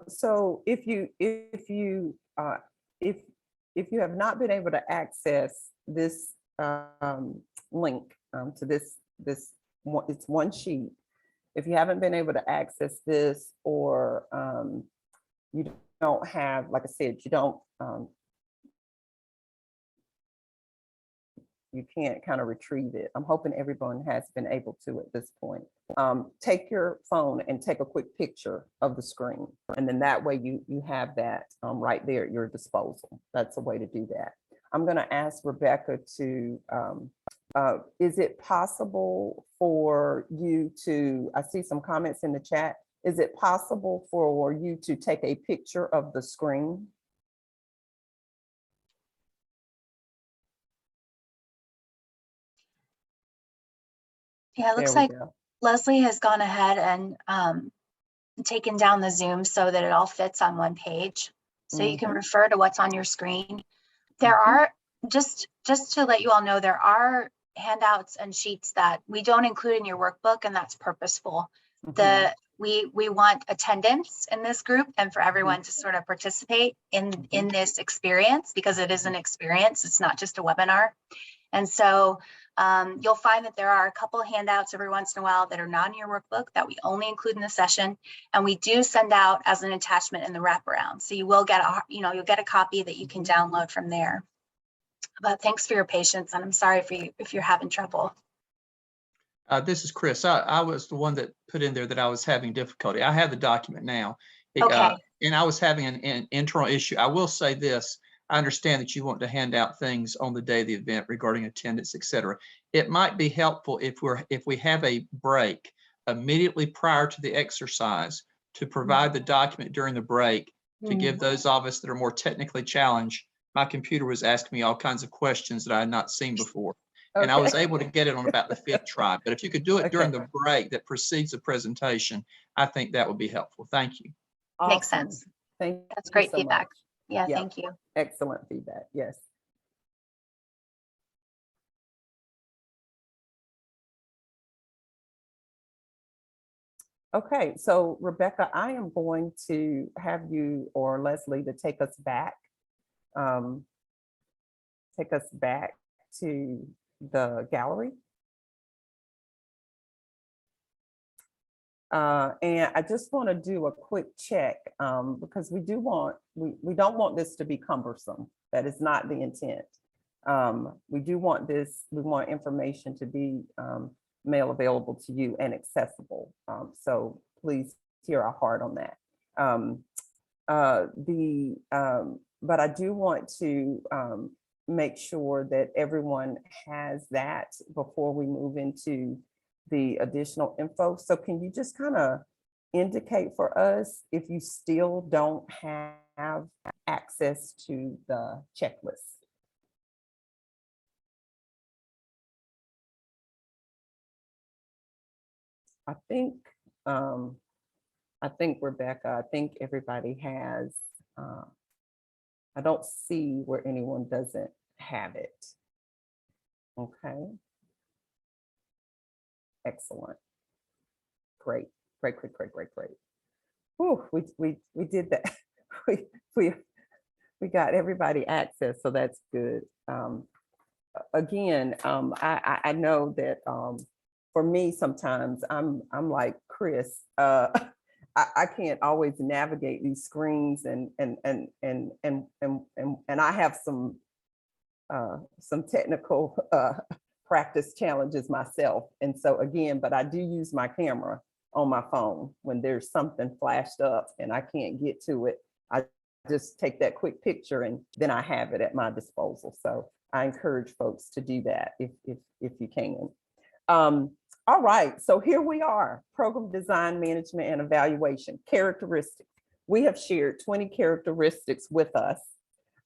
So if you have not been able to access this link to this one, it's one sheet. If you haven't been able to access this, or you don't have, like I said, you don't, you can't kind of retrieve it. I'm hoping everyone has been able to at this point. Take your phone and take a quick picture of the screen. And then that way you have that right there at your disposal. That's a way to do that. I'm gonna ask Rebecca to, is it possible for you to, I see some comments in the chat. Is it possible for you to take a picture of the screen? Yeah, it looks There we like go. Leslie has gone ahead and taken down the Zoom so that it all fits on one page. So you can refer to what's on your screen. There are, just to let you all know, there are handouts and sheets that we don't include in your workbook, and that's purposeful. Mhm. We want attendance in this group and for everyone to sort of participate in this experience, because it is an experience. It's not just a webinar. And so you'll find that there are a couple of handouts every once in a while that are not in your workbook that we only include in the session. And we do send out as an attachment in the wraparound. So you will get you'll get a copy that you can download from there. But thanks for your patience, and I'm sorry if you're having trouble. This is Chris. I was the one that put in there that I was having difficulty. I have the document now. Okay. And I was having an internal issue. I will say this. I understand that you want to hand out things on the day of the event regarding attendance, et cetera. It might be helpful if we have a break immediately prior to the exercise to provide the document during the break to give those of us that are more technically challenged. My computer was asking me all kinds of questions that I had not seen before. And I was Okay. able to get it on about the 5th try. But if you could do it during Okay. the break that precedes the presentation, I think that would be helpful. Thank you. Makes Awesome. sense. Thank That's you great so feedback. much. Yeah, Yeah. thank you. Excellent feedback. Yes. Okay, so Rebecca, I am going to have you or Leslie to take us back. Take us back to the gallery. And I just want to do a quick check because we don't want this to be cumbersome. That is not the intent. We do want we want information to be mail available to you and accessible. So please hear our heart on that. But I do want to make sure that everyone has that before we move into the additional info. So can you just kind of indicate for us if you still don't have access to the checklist? I think Rebecca, I think everybody has, I don't see where anyone doesn't have it. Okay. Excellent. Great. Whew, we did that. we got everybody access, so that's good. Again, I know that for me, sometimes I'm like Chris. I can't always navigate these screens, and I have some technical practice challenges myself. And so again, but I do use my camera on my phone when there's something flashed up and I can't get to it. I just take that quick picture and then I have it at my disposal. So I encourage folks to do that if you can. All right, so here we are, program design, management, and evaluation characteristics. We have shared 20 characteristics with us.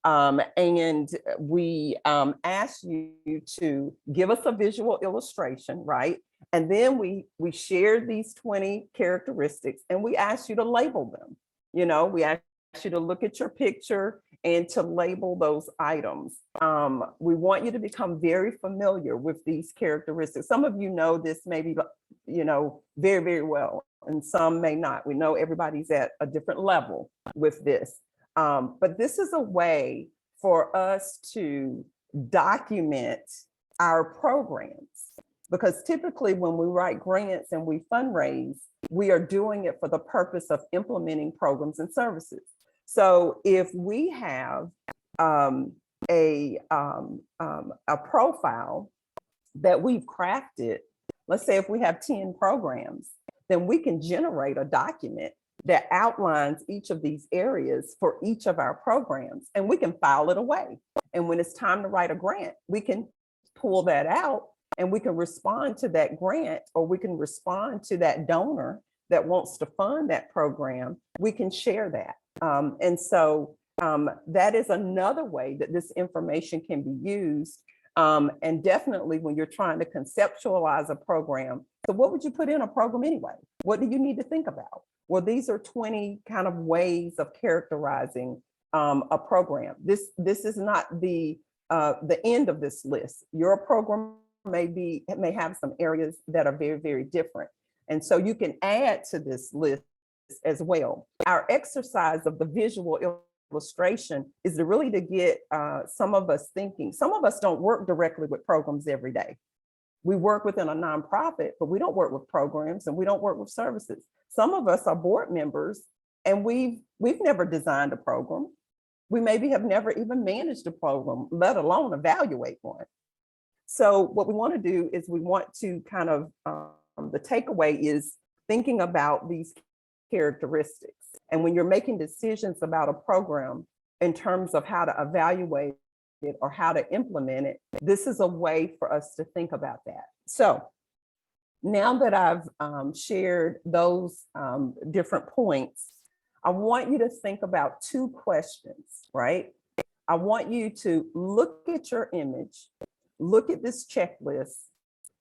And we asked you to give us a visual illustration, right? And then we shared these 20 characteristics and we asked you to label them. You know, we asked you to look at your picture and to label those items. We want you to become very familiar with these characteristics. Some of you know this maybe, you know, very, very well, and some may not. We know everybody's at a different level with this. But this is a way for us to document our programs, because typically when we write grants and we fundraise, we are doing it for the purpose of implementing programs and services. So if we have a profile that we've crafted, let's say if we have 10 programs, then we can generate a document that outlines each of these areas for each of our programs, and we can file it away. And when it's time to write a grant, we can pull that out and we can respond to that grant, or we can respond to that donor that wants to fund that program. We can share that. And so that is another way that this information can be used. And definitely when you're trying to conceptualize a program, so what would you put in a program anyway? What do you need to think about? Well, these are 20 kind of ways of characterizing a program. This is not the end of this list. You're a program may have some areas that are very, very different. And so you can add to this list as well. Our exercise of the visual illustration is to really to get some of us thinking. Some of us don't work directly with programs every day. We work within a nonprofit, but we don't work with programs and we don't work with services. Some of us are board members and we've never designed a program. We maybe have never even managed a program, let alone evaluate one. So what we want to do is we want to kind of, the takeaway is thinking about these characteristics. And when you're making decisions about a program in terms of how to evaluate it or how to implement it, this is a way for us to think about that. So now that I've shared those different points, I want you to think about two questions, right? I want you to look at your image, look at this checklist,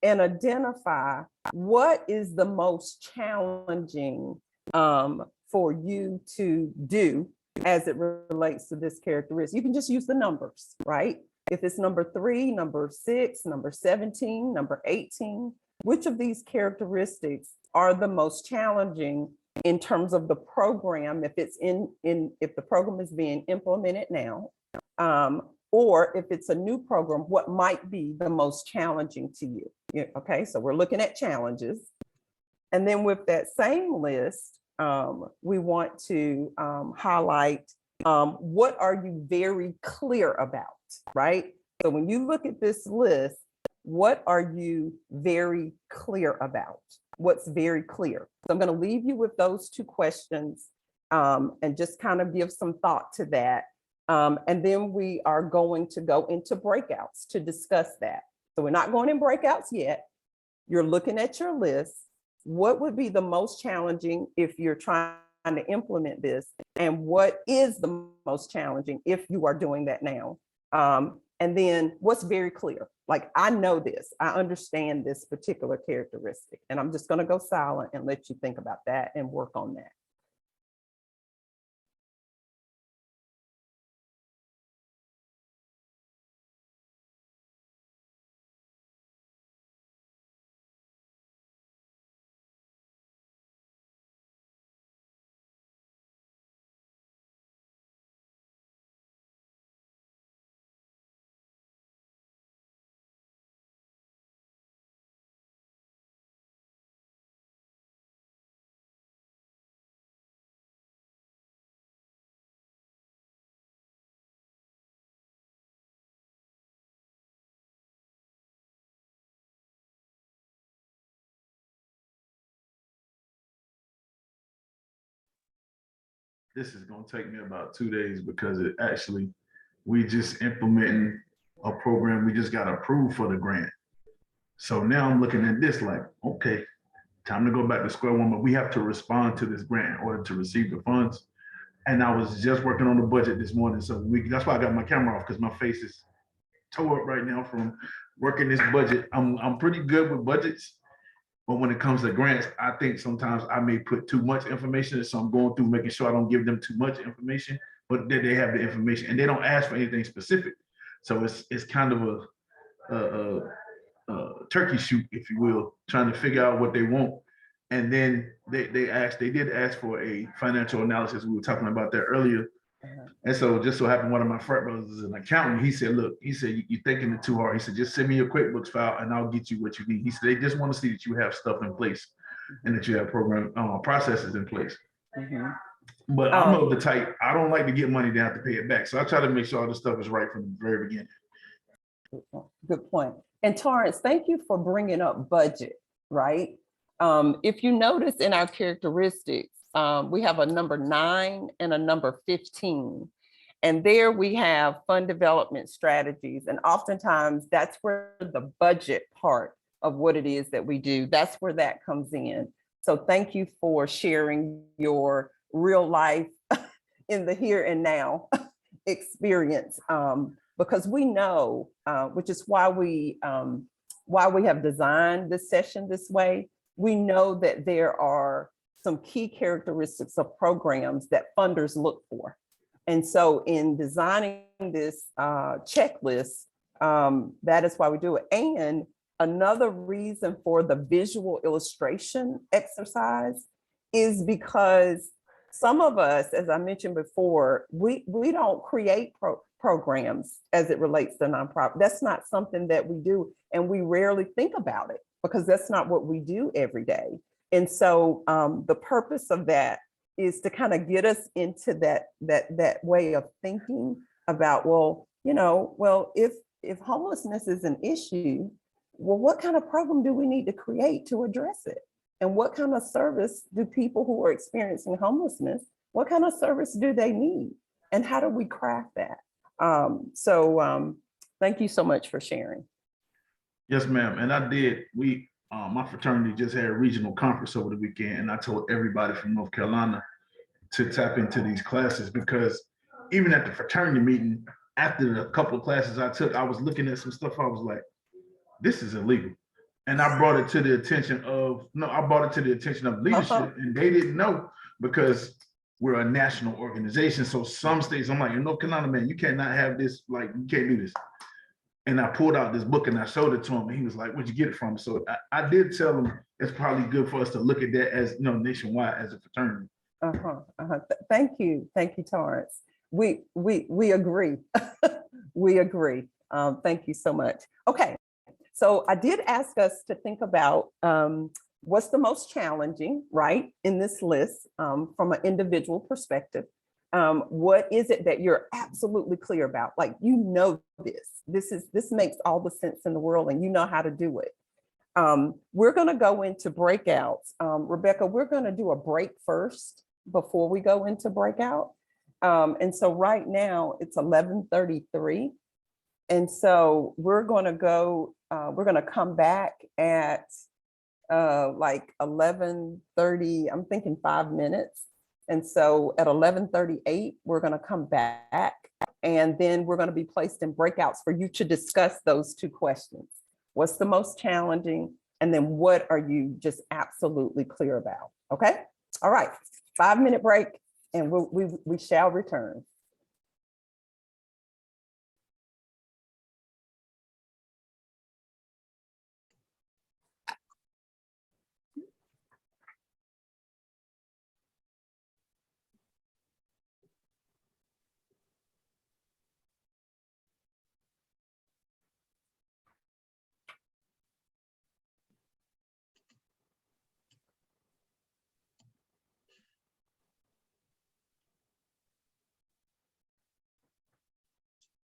and identify what is the most challenging for you to do as it relates to this characteristic. You can just use the numbers, right? If it's number 3, number 6, number 17, number 18, which of these characteristics are the most challenging in terms of the program, if it's if the program is being implemented now, or if it's a new program, what might be the most challenging to you? Okay, so we're looking at challenges. And then with that same list, we want to highlight what are you very clear about, right? So when you look at this list, what are you very clear about? What's very clear? So I'm going to leave you with those two questions and just kind of give some thought to that. And then we are going to go into breakouts to discuss that. So we're not going in breakouts yet. You're looking at your list. What would be the most challenging if you're trying to implement this? And what is the most challenging if you are doing that now? And then what's very clear? Like, I know this, I understand this particular characteristic, and I'm just going to go silent and let you think about that and work on that. This is gonna take me about 2 days because it actually, we just implementing a program, we just got approved for the grant. So now I'm looking at this like, okay, time to go back to square one, but we have to respond to this grant in order to receive the funds. And I was just working on the budget this morning, so that's why I got my camera off, because my face is tore up right now from working this budget. I'm pretty good with budgets, but when it comes to grants, I think sometimes I may put too much information, so I'm going through making sure I don't give them too much information, but that they have the information and they don't ask for anything specific. So it's kind of a turkey shoot, if you will, trying to figure out what they want. And then they did ask for a financial analysis. We were talking about that earlier. And so just so happened, one of my frat brothers is an accountant. He said, look, he said, you're thinking it too hard. He said, just send me your QuickBooks file and I'll get you what you need. He said, they just want to see that you have stuff in place and that you have program processes in place. But I'm of the type, I don't like to get money, then have to pay it back. So I try to make sure all this stuff is right from the very beginning. Good point. And Torrance, thank you for bringing up budget, right? If you notice in our characteristics, we have a number 9 and a number 15. And there we have fund development strategies. And oftentimes that's where the budget part of what it is that we do, that's where that comes in. So thank you for sharing your real life in the here and now experience. Because we know, which is why we have designed this session this way, we know that there are some key characteristics of programs that funders look for. And so in designing this checklist, that is why we do it. And another reason for the visual illustration exercise is because some of us, as I mentioned before, we don't create programs as it relates to nonprofit. That's not something that we do, and we rarely think about it because that's not what we do every day. And so the purpose of that is to kind of get us into that way of thinking about, well, if homelessness is an issue, well, what kind of program do we need to create to address it? And what kind of service do people who are experiencing homelessness, what kind of service do they need? And how do we craft that? Thank you so much for sharing. Yes, ma'am. And I did. My fraternity just had a regional conference over the weekend, and I told everybody from North Carolina to tap into these classes, because even at the fraternity meeting, after the couple of classes I took, I was looking at some stuff. I was like, this is illegal. And I brought it to the attention of leadership, and they didn't know, because we're a national organization. So some states, I'm like, in North Carolina, man, you cannot have this, like, you can't do this. And I pulled out this book and I showed it to him, and he was like, where'd you get it from? So I did tell him it's probably good for us to look at that as, nationwide as a fraternity. Thank you, Torrance. We agree. We agree. Thank you so much. Okay, so I did ask us to think about what's the most challenging, right, in this list from an individual perspective. What is it that you're absolutely clear about? Like, this makes all the sense in the world, and you know how to do it. We're going to go into breakouts. Rebecca, we're going to do a break first before we go into breakout. And so right now it's 11:33. And so we're going to come back at like 11:30. I'm thinking 5 minutes. And so at 11:38, we're going to come back, and then we're going to be placed in breakouts for you to discuss those two questions. What's the most challenging? And then what are you just absolutely clear about? Okay. All right. 5-minute break, and we shall return.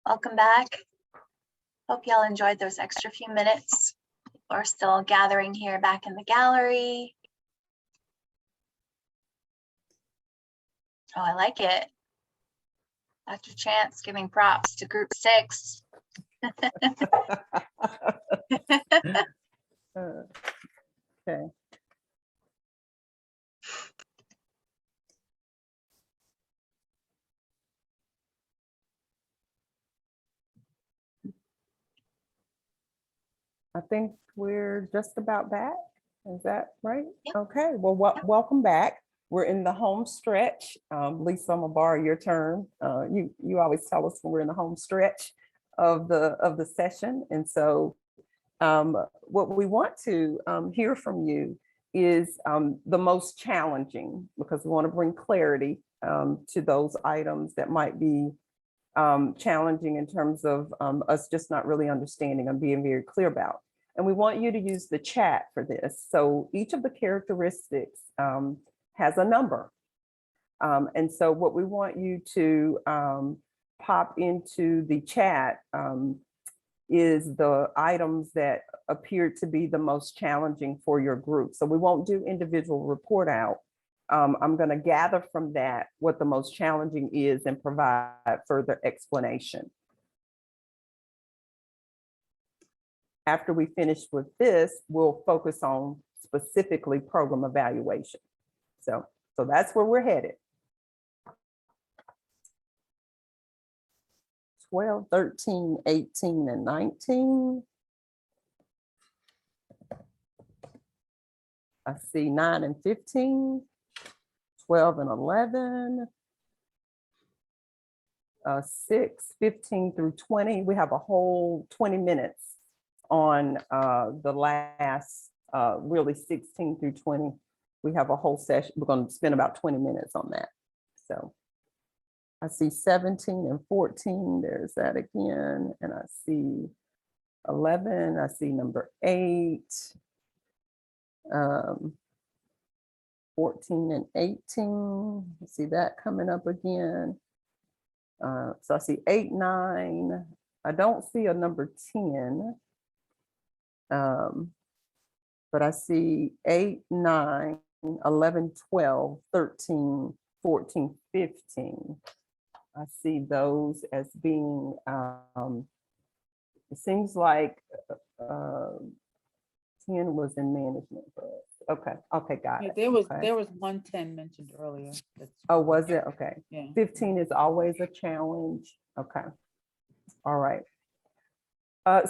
Welcome back. Hope y'all enjoyed those extra few minutes. We're still gathering here back in the gallery. Oh, I like it. Dr. Chance giving props to group 6. Okay. I think we're just about back. Is that right? Yep. Okay, well, welcome back. We're in the home stretch. Lisa, I'm gonna borrow your term. You always tell us when we're in the home stretch of the session. And so what we want to hear from you is the most challenging, because we want to bring clarity to those items that might be challenging in terms of us just not really understanding and being very clear about. And we want you to use the chat for this. So each of the characteristics has a number. And so what we want you to pop into the chat is the items that appear to be the most challenging for your group. So we won't do individual report out. I'm going to gather from that what the most challenging is and provide further explanation. After we finish with this, we'll focus on specifically program evaluation. So that's where we're headed. 12, 13, 18, and 19. I see 9 and 15, 12 and 11, 6, 15 through 20. We have a whole 20 minutes on the last, really 16 through 20. We have a whole session. We're going to spend about 20 minutes on that. So I see 17 and 14. There's that again. And I see 11. I see number 8. 14 and 18. I see that coming up again. So I see 8, 9. I don't see a number 10. But I see 8, 9, 11, 12, 13, 14, 15. I see those as being, it seems like 10 was in management. Okay, got Yeah, it. there was Okay. 110 mentioned earlier. Oh, was it? Okay. Yeah. 15 is always a challenge. Okay. All right.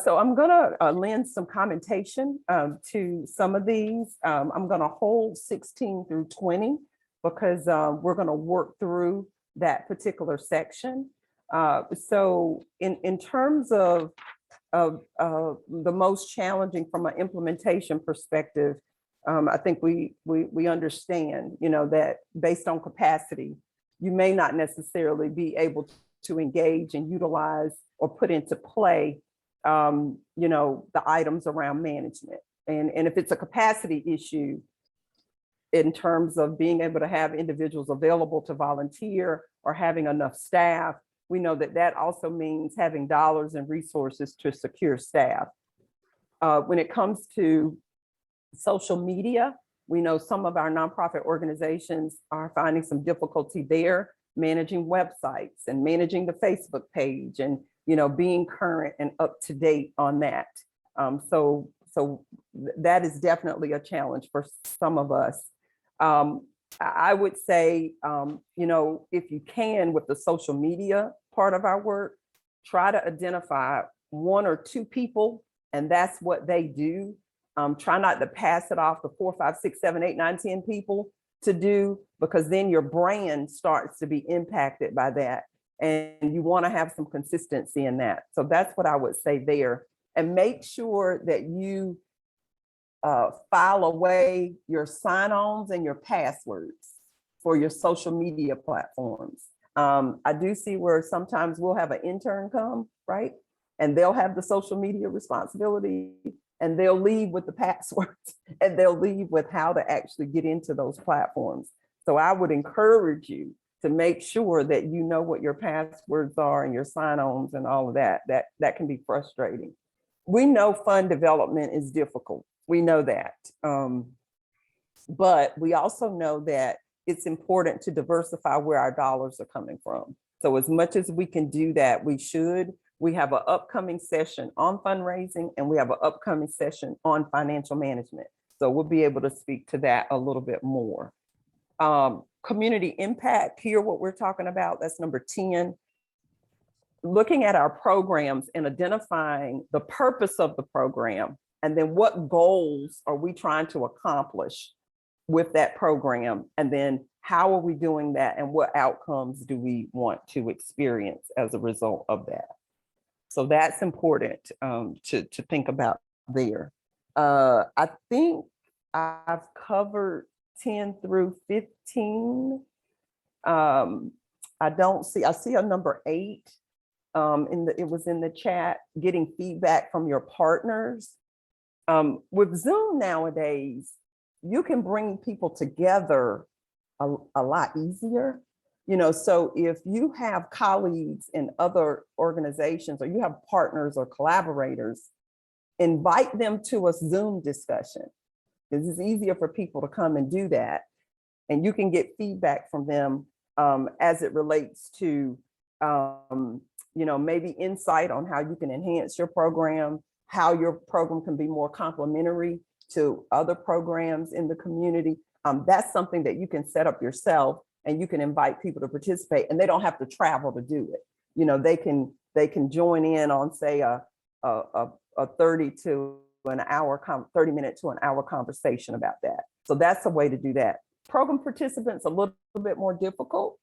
So I'm gonna lend some commentation to some of these. I'm gonna hold 16 through 20 because we're gonna work through that particular section. So in terms of the most challenging from an implementation perspective, I think we understand, that based on capacity, you may not necessarily be able to engage and utilize or put into play, the items around management. And if it's a capacity issue in terms of being able to have individuals available to volunteer or having enough staff, we know that that also means having dollars and resources to secure staff. When it comes to social media, we know some of our nonprofit organizations are finding some difficulty there, managing websites and managing the Facebook page and, being current and up to date on that. So that is definitely a challenge for some of us. I would say, if you can, with the social media part of our work, try to identify 1 or 2 people, and that's what they do. Try not to pass it off to 4, 5, 6, 7, 8, 9, 10 people to do, because then your brand starts to be impacted by that. And you want to have some consistency in that. So that's what I would say there. And make sure that you file away your sign-ons and your passwords for your social media platforms. I do see where sometimes we'll have an intern come, right? And they'll have the social media responsibility and they'll leave with the passwords and they'll leave with how to actually get into those platforms. So I would encourage you to make sure that you know what your passwords are and your sign-ons and all of that. That can be frustrating. We know fund development is difficult. We know that. But we also know that it's important to diversify where our dollars are coming from. So as much as we can do that, we should. We have an upcoming session on fundraising and we have an upcoming session on financial management. So we'll be able to speak to that a little bit more. Community impact, hear what we're talking about, that's number 10. Looking at our programs and identifying the purpose of the program, and then what goals are we trying to accomplish with that program? And then how are we doing that? And what outcomes do we want to experience as a result of that? So that's important to think about there. I think I've covered 10 through 15. I see a number 8 it was in the chat, getting feedback from your partners. With Zoom nowadays, you can bring people together a lot easier. So if you have colleagues in other organizations or you have partners or collaborators, invite them to a Zoom discussion. This is easier for people to come and do that. And you can get feedback from them as it relates to, maybe insight on how you can enhance your program, how your program can be more complementary to other programs in the community. That's something that you can set up yourself and you can invite people to participate and they don't have to travel to do it. They can join in on, say, a 30 minute to an hour conversation about that. So that's a way to do that. Program participants a little bit more difficult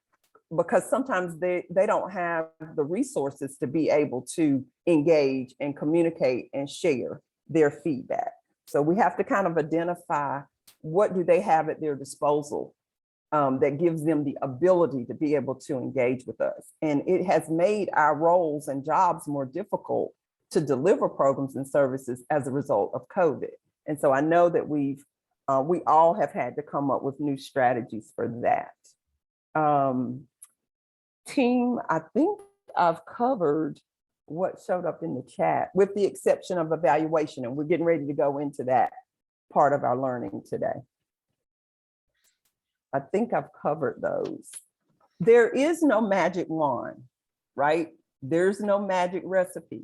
because sometimes they don't have the resources to be able to engage and communicate and share. their feedback. So we have to kind of identify what do they have at their disposal that gives them the ability to be able to engage with us. And it has made our roles and jobs more difficult to deliver programs and services as a result of COVID. And so I know that we all have had to come up with new strategies for that. Team, I think I've covered what showed up in the chat, with the exception of evaluation, and we're getting ready to go into that part of our learning today. I think I've covered those. There is no magic wand, right? There's no magic recipe.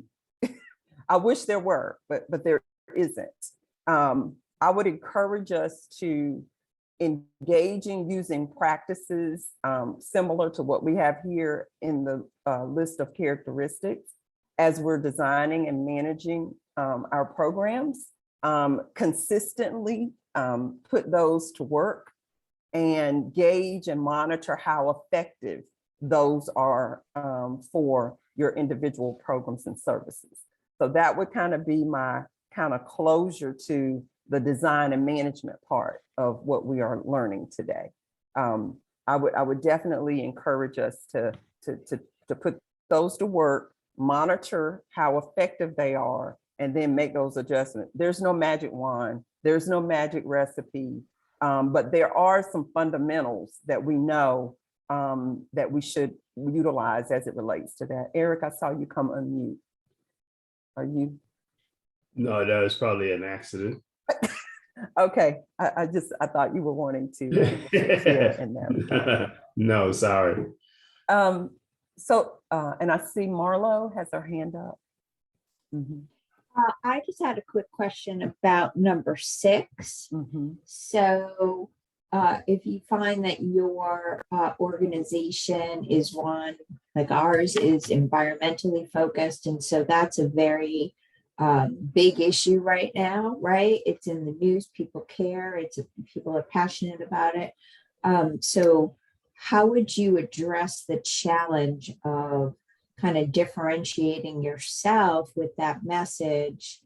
I wish there were, but there isn't. I would encourage us to engage in using practices similar to what we have here in the list of characteristics as we're designing and managing our programs. Consistently put those to work and gauge and monitor how effective those are for your individual programs and services. So that would kind of be my kind of closure to the design and management part of what we are learning today. I would definitely encourage us to put those to work, monitor how effective they are, and then make those adjustments. There's no magic wand, there's no magic recipe, but there are some fundamentals that we know that we should utilize as it relates to that. Eric, I saw you come unmute. Are you? No, that was probably an accident. Okay, I thought you were wanting to share in that regard. No, sorry. So, and I see Marlo has her hand up. I just had a quick question about number 6. So if you find that your organization is one, like ours is environmentally focused, and so that's a very big issue right now, right? It's in the news, people care, people are passionate about it. So how would you address the challenge of kind of differentiating yourself with that message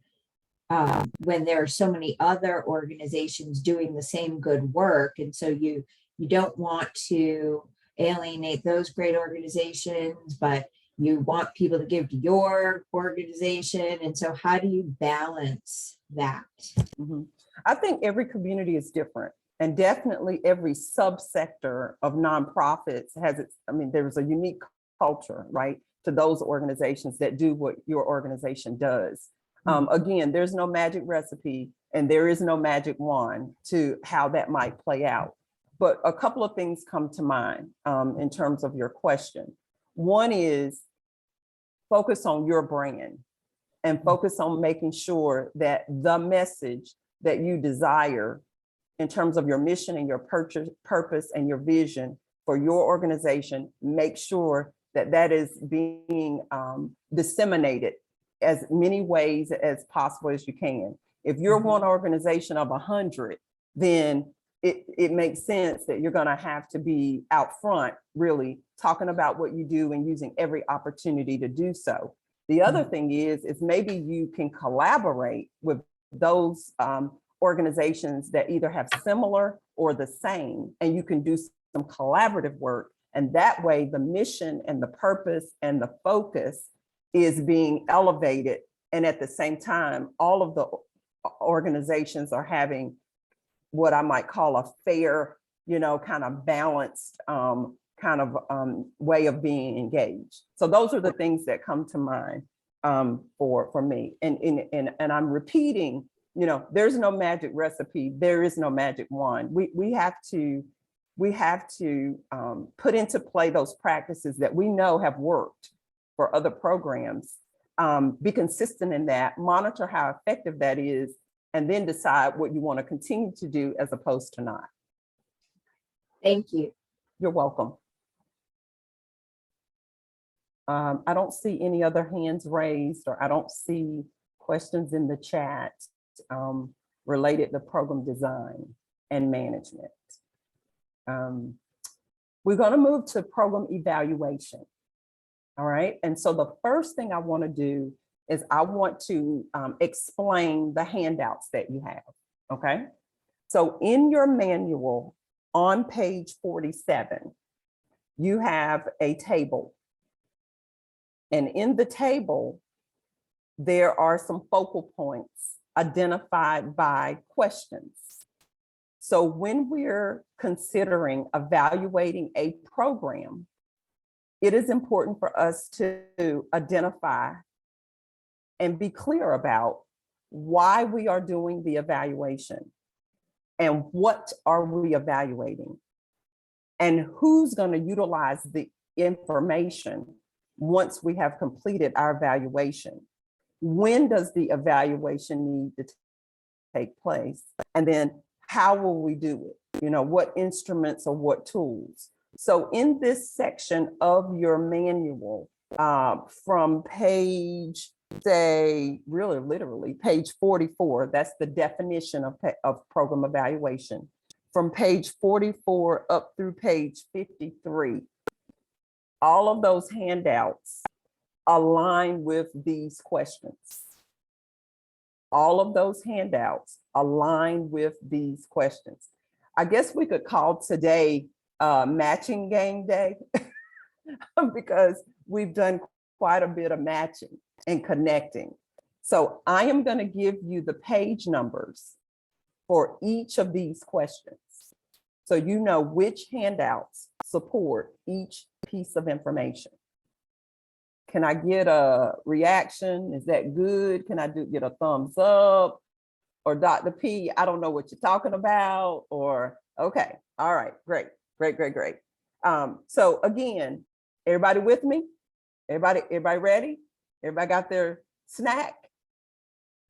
when there are so many other organizations doing the same good work? And so you don't want to alienate those great organizations, but you want people to give to your organization. And so how do you balance that? I think every community is different. And definitely every subsector of nonprofits has its, I mean, there's a unique culture, right, to those organizations that do what your organization does. Again, there's no magic recipe and there is no magic wand to how that might play out. But a couple of things come to mind in terms of your question. One is focus on your brand and focus on making sure that the message that you desire in terms of your mission and your purpose and your vision for your organization, make sure that that is being disseminated as many ways as possible as you can. If you're one organization of 100, then it makes sense that you're gonna have to be out front, really talking about what you do and using every opportunity to do so. The other thing is maybe you can collaborate with those organizations that either have similar or the same, and you can do some collaborative work. And that way the mission and the purpose and the focus is being elevated. And at the same time, all of the organizations are having what I might call a fair, kind of balanced way of being engaged. So those are the things that come to mind for me. And I'm repeating, there's no magic recipe. There is no magic wand. We have to put into play those practices that we know have worked for other programs. Be consistent in that, monitor how effective that is, and then decide what you want to continue to do as opposed to not. Thank you. You're welcome. I don't see any other hands raised, or I don't see questions in the chat related to program design and management. We're going to move to program evaluation. All right. And so the first thing I want to do is I want to explain the handouts that you have, okay? So in your manual on page 47, you have a table. And in the table, there are some focal points identified by questions. So when we're considering evaluating a program, it is important for us to identify and be clear about why we are doing the evaluation and what are we evaluating and who's going to utilize the information once we have completed our evaluation. When does the evaluation need to take place? And then how will we do it? You know, what instruments or what tools? So in this section of your manual, from page, say, really literally page 44, that's the definition of program evaluation. From page 44 up through page 53, all of those handouts align with these questions. All of those handouts align with these questions. I guess we could call today matching game day because we've done quite a bit of matching and connecting. So I am going to give you the page numbers for each of these questions, so you know which handouts support each piece of information. Can I get a reaction? Is that good? Can I get a thumbs up? Or Dr. P, I don't know what you're talking about, or, okay, all right, great. So again, everybody with me? Everybody ready? Everybody got their snack?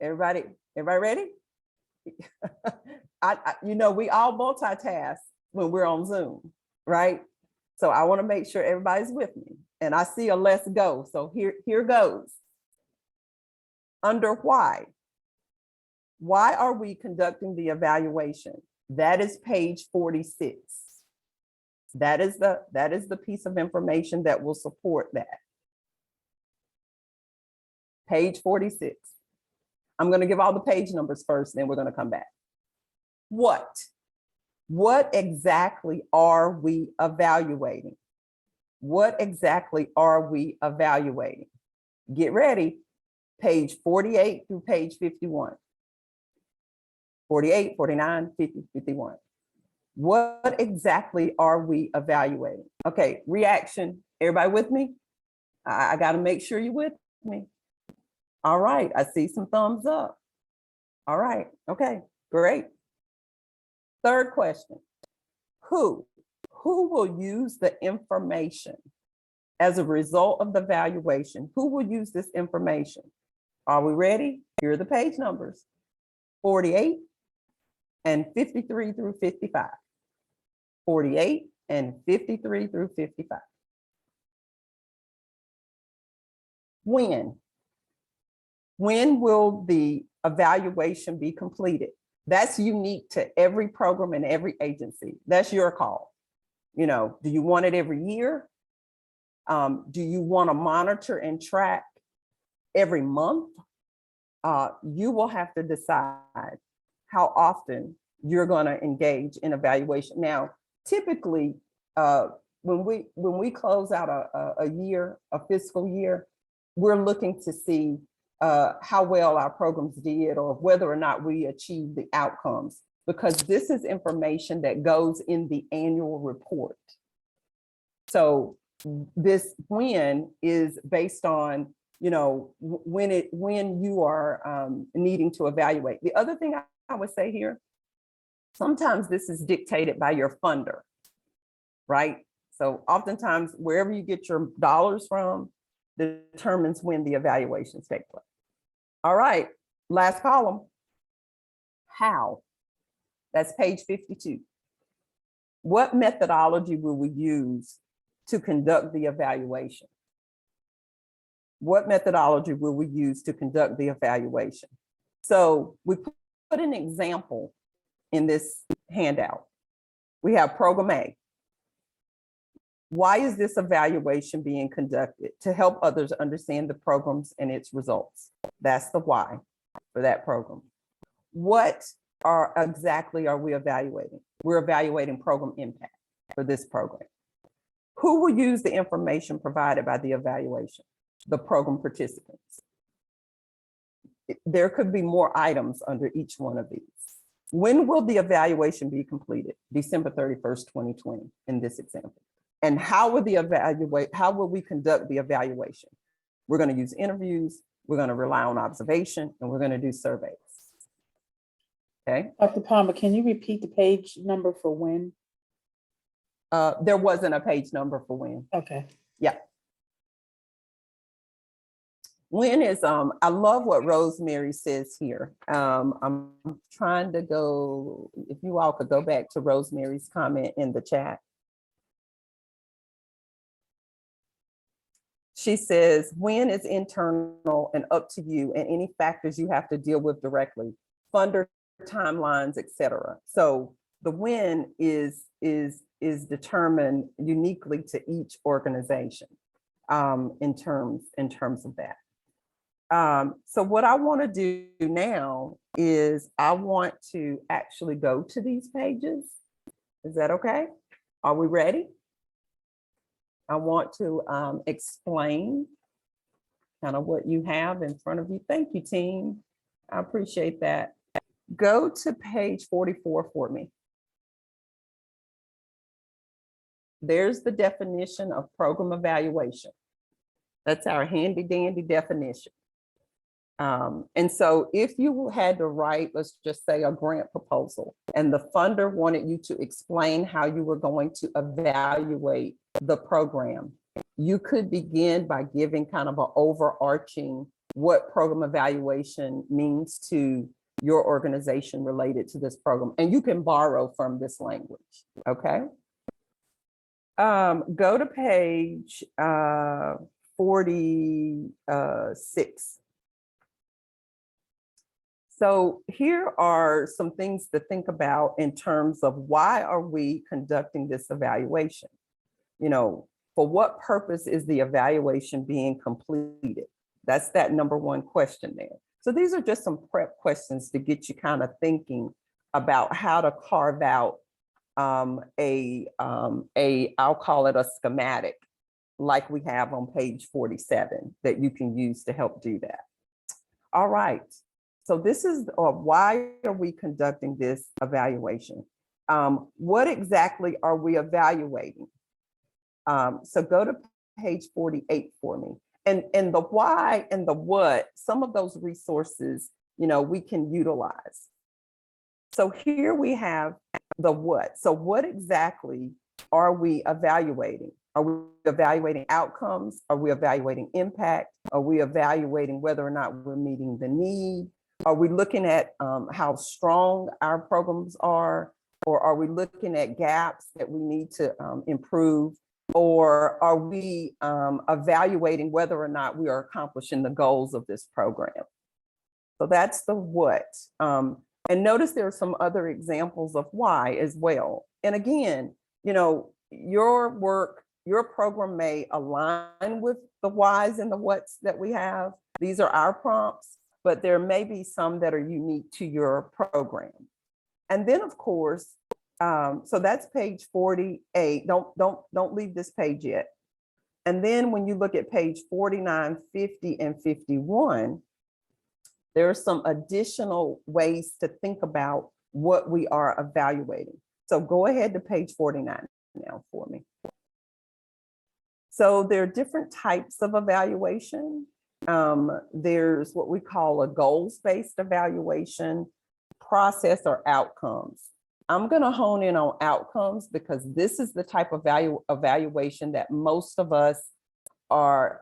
Everybody ready? You know, we all multitask when we're on Zoom, right? So I want to make sure everybody's with me. And I see a let's go. So here goes. Under why. Why are we conducting the evaluation? That is page 46. That is the piece of information that will support that. Page 46. I'm going to give all the page numbers first, then we're going to come back. What? What exactly are we evaluating? What exactly are we evaluating? Get ready. Page 48 through page 51. 48, 49, 50, 51. What exactly are we evaluating? Okay, reaction. Everybody with me? I got to make sure you're with me. All right, I see some thumbs up. All right, okay, great. Third question. Who will use the information as a result of the evaluation? Who will use this information? Are we ready? Here are the page numbers. 48 and 53 through 55. 48 and 53 through 55. When will the evaluation be completed? That's unique to every program and every agency. That's your call. You know, do you want it every year? Do you want to monitor and track every month? You will have to decide how often you're going to engage in evaluation. Now, typically, when we close out a year, a fiscal year, we're looking to see how well our programs did or whether or not we achieved the outcomes, because this is information that goes in the annual report. So this when is based on, you know, when you are needing to evaluate. The other thing I would say here, sometimes this is dictated by your funder, right? So oftentimes wherever you get your dollars from determines when the evaluations take place. All right, last column. How? That's page 52. What methodology will we use to conduct the evaluation? What methodology will we use to conduct the evaluation? So we put an example in this handout. We have program A. Why is this evaluation being conducted? To help others understand the programs and its results. That's the why for that program. What exactly are we evaluating? We're evaluating program impact for this program. Who will use the information provided by the evaluation? The program participants. There could be more items under each one of these. When will the evaluation be completed? December 31st, 2020 in this example. And how will we conduct the evaluation? We're going to use interviews, we're going to rely on observation, and we're going to do surveys. Okay. Dr. Palmer, can you repeat the page number for when? There wasn't a page number for when. Okay. Yeah. When is, I love what Rosemary says here. I'm trying to go, if you all could go back to Rosemary's comment in the chat. She says, when is internal and up to you and any factors you have to deal with directly, funder, timelines, etc. So the when is determined uniquely to each organization in terms of that. So what I want to do now is I want to actually go to these pages. Is that okay? Are we ready? I want to explain kind of what you have in front of you. Thank you, team. I appreciate that. Go to page 44 for me. There's the definition of program evaluation. That's our handy dandy definition. And so if you had to write, let's just say a grant proposal, and the funder wanted you to explain how you were going to evaluate the program, you could begin by giving kind of an overarching what program evaluation means to your organization related to this program. And you can borrow from this language, okay? Go to page 46. So here are some things to think about in terms of why are we conducting this evaluation? You know, for what purpose is the evaluation being completed? That's that number one question there. So these are just some prep questions to get you kind of thinking about how to carve out I'll call it a schematic like we have on page 47 that you can use to help do that. All right. So this is why are we conducting this evaluation? What exactly are we evaluating? So go to page 48 for me. And the why and the what, some of those resources, you know, we can utilize. So here we have the what. So what exactly are we evaluating? Are we evaluating outcomes? Are we evaluating impact? Are we evaluating whether or not we're meeting the need? Are we looking at how strong our programs are? Or are we looking at gaps that we need to improve? Or are we evaluating whether or not we are accomplishing the goals of this program? So that's the what. And notice there are some other examples of why as well. And again, you know, your work, your program may align with the whys and the whats that we have. These are our prompts, but there may be some that are unique to your program. And then of course, so that's page 48. Don't leave this page yet. And then when you look at page 49, 50, and 51, there are some additional ways to think about what we are evaluating. So go ahead to page 49 now for me. So there are different types of evaluation. There's what we call a goals-based evaluation, process, or outcomes. I'm going to hone in on outcomes because this is the type of evaluation that most of us are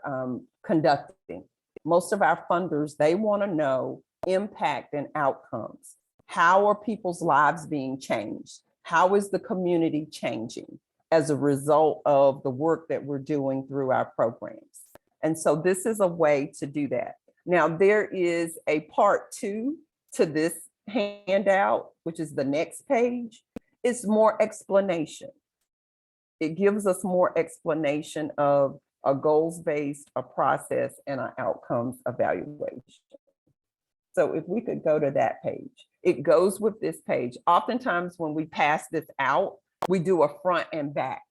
conducting. Most of our funders, they want to know impact and outcomes. How are people's lives being changed? How is the community changing as a result of the work that we're doing through our programs? And so this is a way to do that. Now, there is a part 2 to this handout, which is the next page. It's more explanation. it gives us more explanation of a goals-based, a process, and an outcomes evaluation. So if we could go to that page, it goes with this page. Oftentimes when we pass this out, we do a front and back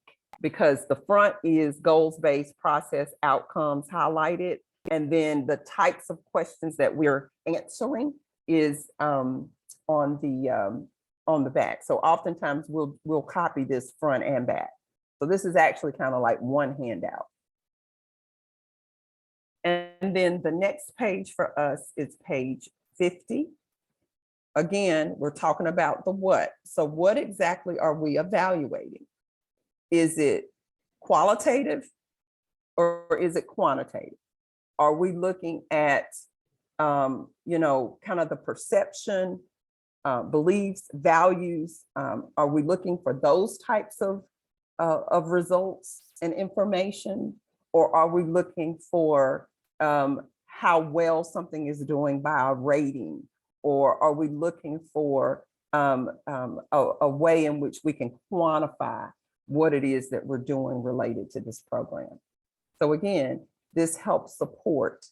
because the front is goals-based, process, outcomes highlighted. And then the types of questions that we're answering is on the back. So oftentimes we'll copy this front and back. So this is actually kind of like one handout. And then the next page for us is page 50. Again, we're talking about the what. So what exactly are we evaluating? Is it qualitative or is it quantitative? Are we looking at, you know, kind of the perception, beliefs, values? Are we looking for those types of results and information? Or are we looking for how well something is doing by a rating? Or are we looking for a way in which we can quantify what it is that we're doing related to this program? So again, this helps support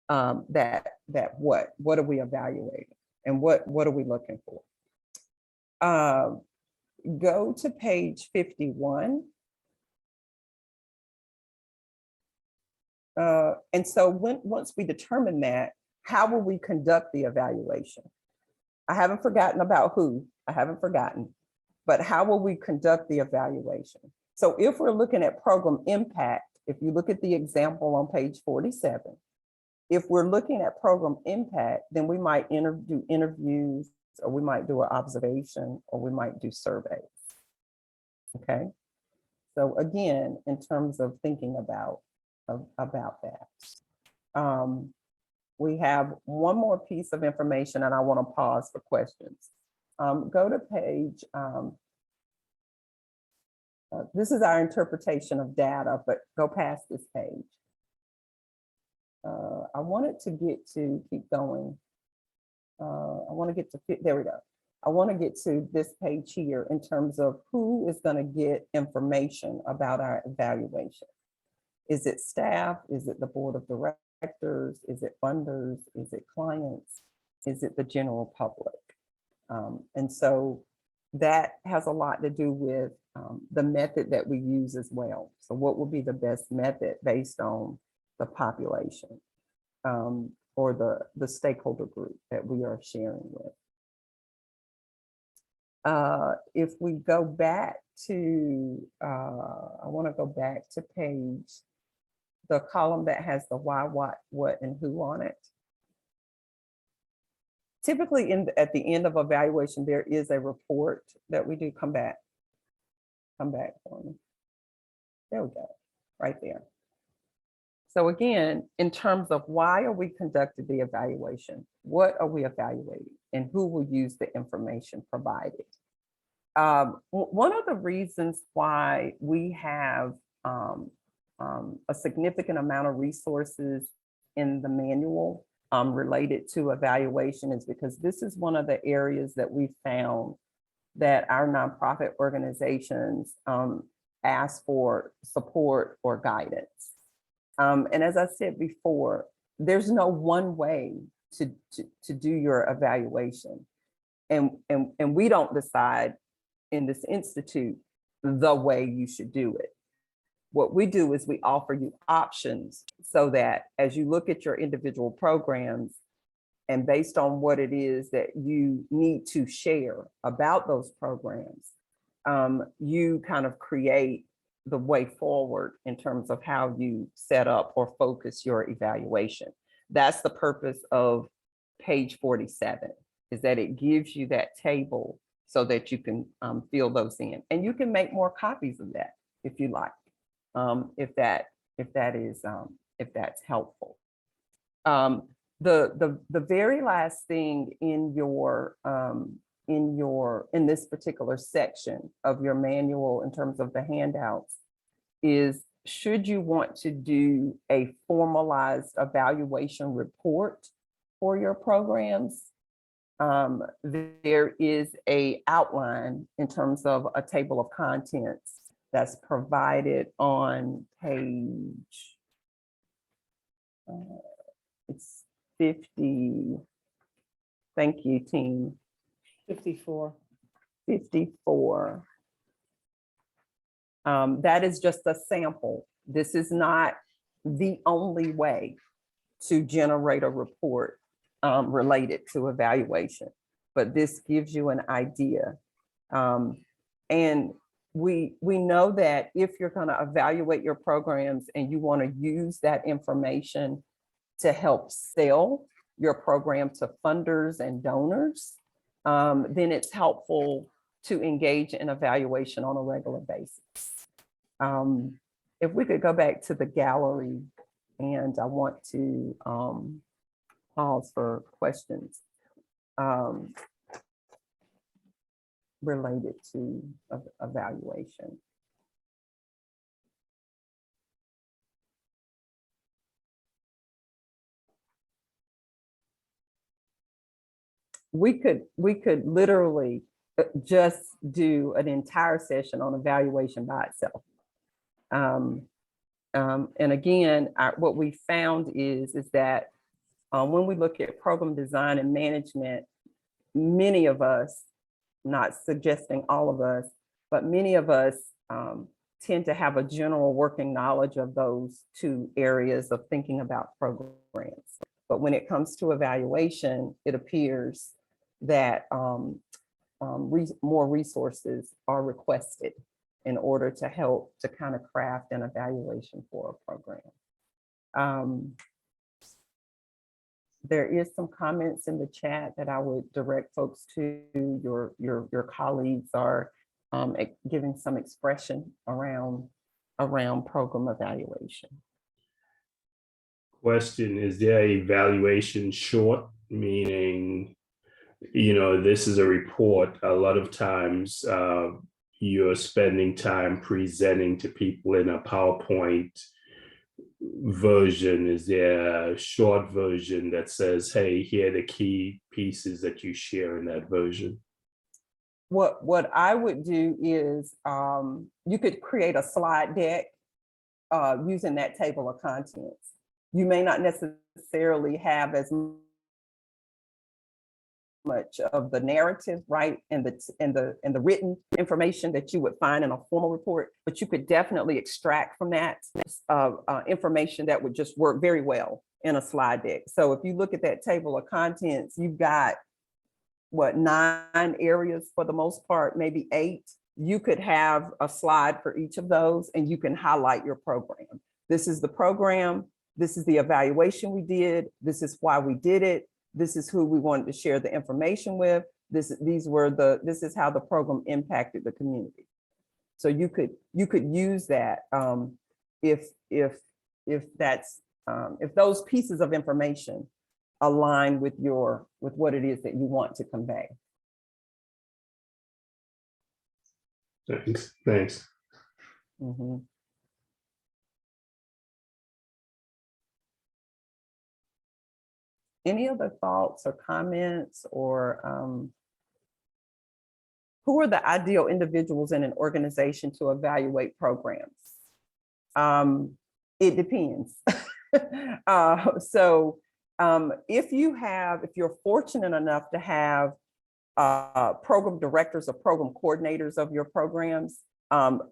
that what are we evaluating and what are we looking for? Go to page 51. And so once we determine that, how will we conduct the evaluation? I haven't forgotten about who, I haven't forgotten, but how will we conduct the evaluation? So if we're looking at program impact, if you look at the example on page 47, if we're looking at program impact, then we might do interviews, or we might do an observation, or we might do surveys. Okay. So again, in terms of thinking about that. We have one more piece of information and I want to pause for questions. Go to page, this is our interpretation of data, but go past this page. I wanted to get to, keep going. I want to get to, there we go. I want to get to this page here in terms of who is going to get information about our evaluation. Is it staff? Is it the board of directors? Is it funders? Is it clients? Is it the general public? And so that has a lot to do with the method that we use as well. So what would be the best method based on the population or the stakeholder group that we are sharing with? If we go back to, I want to go back to page, the column that has the why, what, and who on it. Typically at the end of evaluation, there is a report that we do. Come back for me. There we go, right there. So again, in terms of why are we conducting the evaluation? What are we evaluating? And who will use the information provided? One of the reasons why we have a significant amount of resources in the manual related to evaluation is because this is one of the areas that we found that our nonprofit organizations ask for support or guidance. And as I said before, there's no one way to do your evaluation. And we don't decide in this institute the way you should do it. What we do is we offer you options so that as you look at your individual programs and based on what it is that you need to share about those programs, you kind of create the way forward in terms of how you set up or focus your evaluation. That's the purpose of page 47, is that it gives you that table so that you can fill those in. And you can make more copies of that if you like. If that's helpful. The very last thing in this particular section of your manual in terms of the handouts is, should you want to do a formalized evaluation report for your programs, there is a outline in terms of a table of contents that's provided on page, it's 50. Thank you, team. 54. 54. That is just a sample. This is not the only way to generate a report related to evaluation, but this gives you an idea. And we know that if you're going to evaluate your programs and you want to use that information to help sell your program to funders and donors, then it's helpful to engage in evaluation on a regular basis. If we could go back to the gallery, and I want to pause for questions related to evaluation. We could literally just do an entire session on evaluation by itself. And again, what we found is that when we look at program design and management, many of us, not suggesting all of us, but many of us tend to have a general working knowledge of those two areas of thinking about programs. But when it comes to evaluation, it appears that more resources are requested in order to help to kind of craft an evaluation for a program. There is some comments in the chat that I would direct folks to. Your colleagues are giving some expression around program evaluation. Question, is there evaluation short, meaning, this is a report. A lot of times you're spending time presenting to people in a PowerPoint version. Is there a short version that says, hey, here are the key pieces that you share in that version? What I would do is you could create a slide deck using that table of contents. You may not necessarily have as much of the narrative, right, and the written information that you would find in a formal report, but you could definitely extract from that information that would just work very well in a slide deck. So if you look at that table of contents, you've got what, 9 areas for the most part, maybe 8. You could have a slide for each of those, and you can highlight your program. This is the program. This is the evaluation we did. This is why we did it. This is who we wanted to share the information with. This is how the program impacted the community. So you could use that if those pieces of information align with what it is that you want to convey. Thanks. Mm-hmm. Any other thoughts or comments, or who are the ideal individuals in an organization to evaluate programs? It depends. If you're fortunate enough to have program directors or program coordinators of your programs,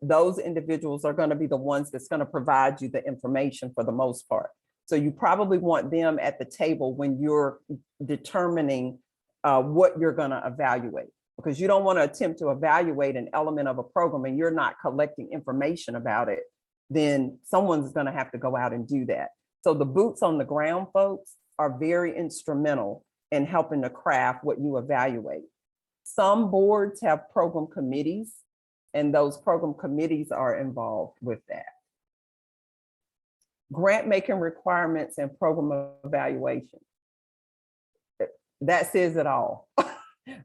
those individuals are going to be the ones that's going to provide you the information for the most part. So you probably want them at the table when you're determining what you're going to evaluate, because you don't want to attempt to evaluate an element of a program and you're not collecting information about it. Then someone's going to have to go out and do that. So the boots on the ground folks are very instrumental in helping to craft what you evaluate. Some boards have program committees, and those program committees are involved with that. Grant making requirements and program evaluation. That says it all.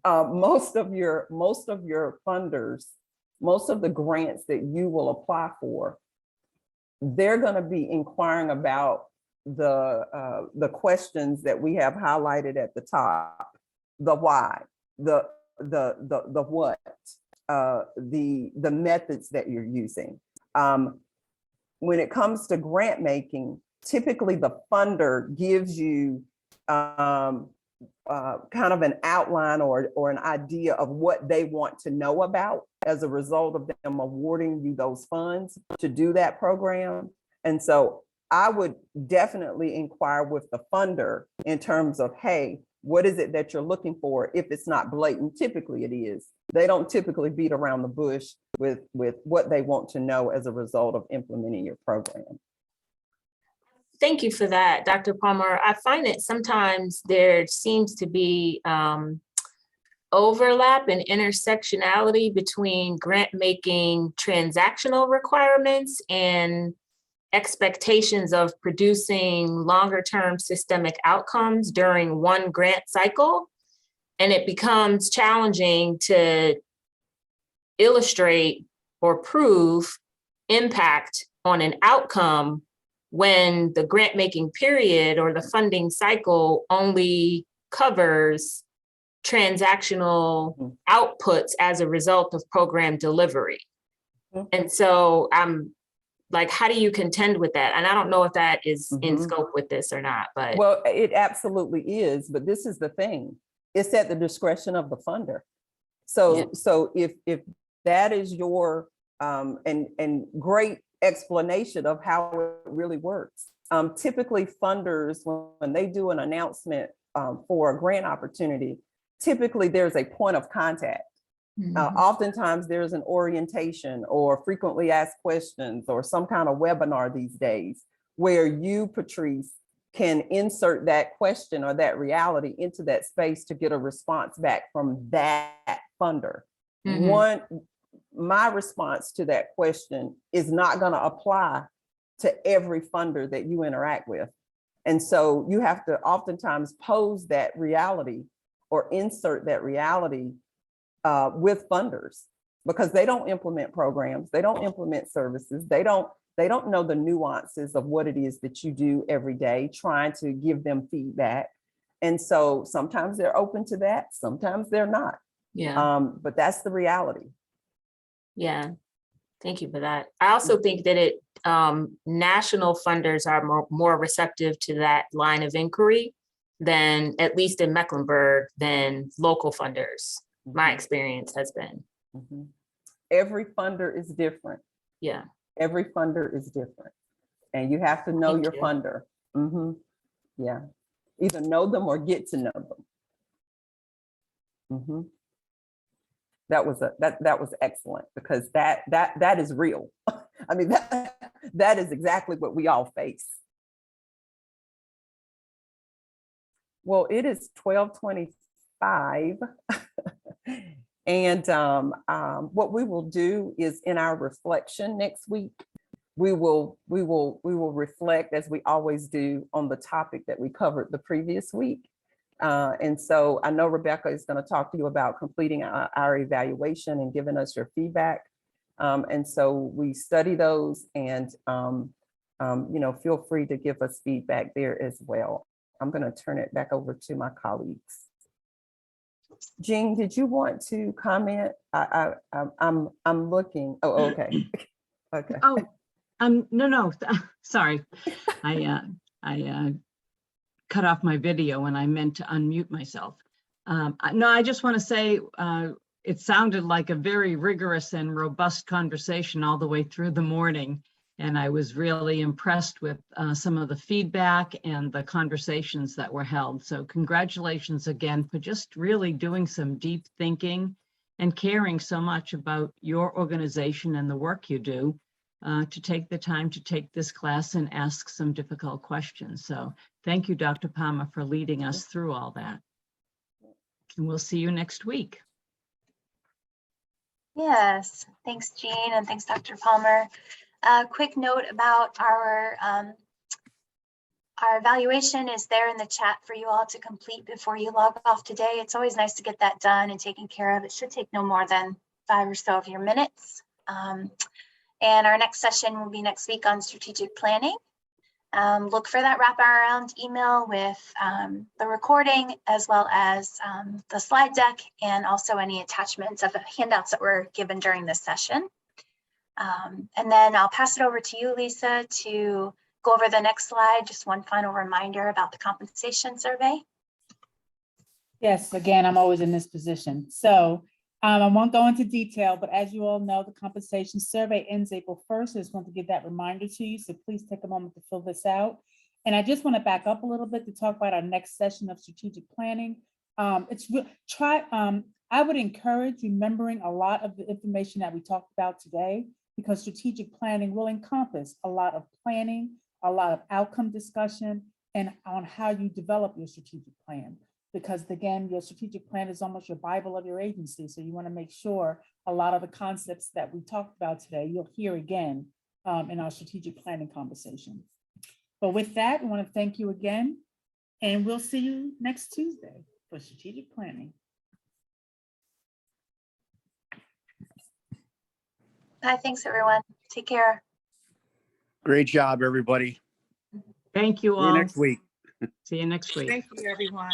Most of your funders, most of the grants that you will apply for, they're going to be inquiring about the questions that we have highlighted at the top: the why, the what, the methods that you're using. When it comes to grant making, typically the funder gives you kind of an outline or an idea of what they want to know about as a result of them awarding you those funds to do that program. And so I would definitely inquire with the funder in terms of, hey, what is it that you're looking for? If it's not blatant, typically it is. They don't typically beat around the bush with what they want to know as a result of implementing your program. Thank you for that, Dr. Palmer. I find that sometimes there seems to be overlap and intersectionality between grant making transactional requirements and expectations of producing longer term systemic outcomes during one grant cycle. And it becomes challenging to illustrate or prove impact on an outcome when the grant making period or the funding cycle only covers transactional outputs as a result of program delivery. And so I'm like, how do you contend with that? And I don't know if that is in scope with this or not, but. Well, it absolutely is, but this is the thing. It's at the discretion of the funder. So, so if that is your, and great explanation of how it really works. Typically funders, when they do an announcement for a grant opportunity, typically there's a point of contact. Oftentimes there's an orientation or frequently asked questions or some kind of webinar these days where you, Patrice, can insert that question or that reality into that space to get a response back from that funder. My response to that question is not going to apply to every funder that you interact with. And so you have to oftentimes pose that reality or insert that reality with funders, because they don't implement programs, they don't implement services, they don't know the nuances of what it is that you do every day, trying to give them feedback. And so sometimes they're open to that, sometimes they're not. But that's the reality. Yeah, thank you for that. I also think that national funders are more receptive to that line of inquiry than, at least in Mecklenburg, than local funders. My experience has been. Every funder is different. Yeah. Every funder is different. And you have to know your funder. Yeah. Either know them or get to know them. That was excellent, because that is real. I mean, that is exactly what we all face. Well, it is 12:25. And what we will do is, in our reflection next week, we will reflect, as we always do, on the topic that we covered the previous week. And so I know Rebecca is going to talk to you about completing our evaluation and giving us your feedback. And so we study those, and feel free to give us feedback there as well. I'm going to turn it back over to my colleagues. Jean, did you want to comment? I'm looking. Oh, okay. Okay. Oh, no, sorry. I cut off my video and I meant to unmute myself. No, I just want to say it sounded like a very rigorous and robust conversation all the way through the morning. And I was really impressed with some of the feedback and the conversations that were held. So congratulations again for just really doing some deep thinking and caring so much about your organization and the work you do to take the time to take this class and ask some difficult questions. So thank you, Dr. Palmer, for leading us through all that. And we'll see you next week. Yes, thanks, Jean, and thanks, Dr. Palmer. A quick note about our evaluation is there in the chat for you all to complete before you log off today. It's always nice to get that done and taken care of. It should take no more than 5 or so of your minutes. And our next session will be next week on strategic planning. Look for that wraparound email with the recording as well as the slide deck and also any attachments of the handouts that were given during this session. And then I'll pass it over to you, Lisa, to go over the next slide. Just one final reminder about the compensation survey. Yes, again, I'm always in this position. So I won't go into detail, but as you all know, the compensation survey ends April 1st. I just want to give that reminder to you. So please take a moment to fill this out. And I just want to back up a little bit to talk about our next session of strategic planning. I would encourage remembering a lot of the information that we talked about today, because strategic planning will encompass a lot of planning, a lot of outcome discussion, and on how you develop your strategic plan. Because again, your strategic plan is almost your Bible of your agency. So you want to make sure a lot of the concepts that we talked about today, you'll hear again in our strategic planning conversation. But with that, I want to thank you again, and we'll see you next Tuesday for strategic planning. Bye, thanks everyone. Take care. Great job, everybody. Thank you See you all. next week. See you next week. Thank you, everyone.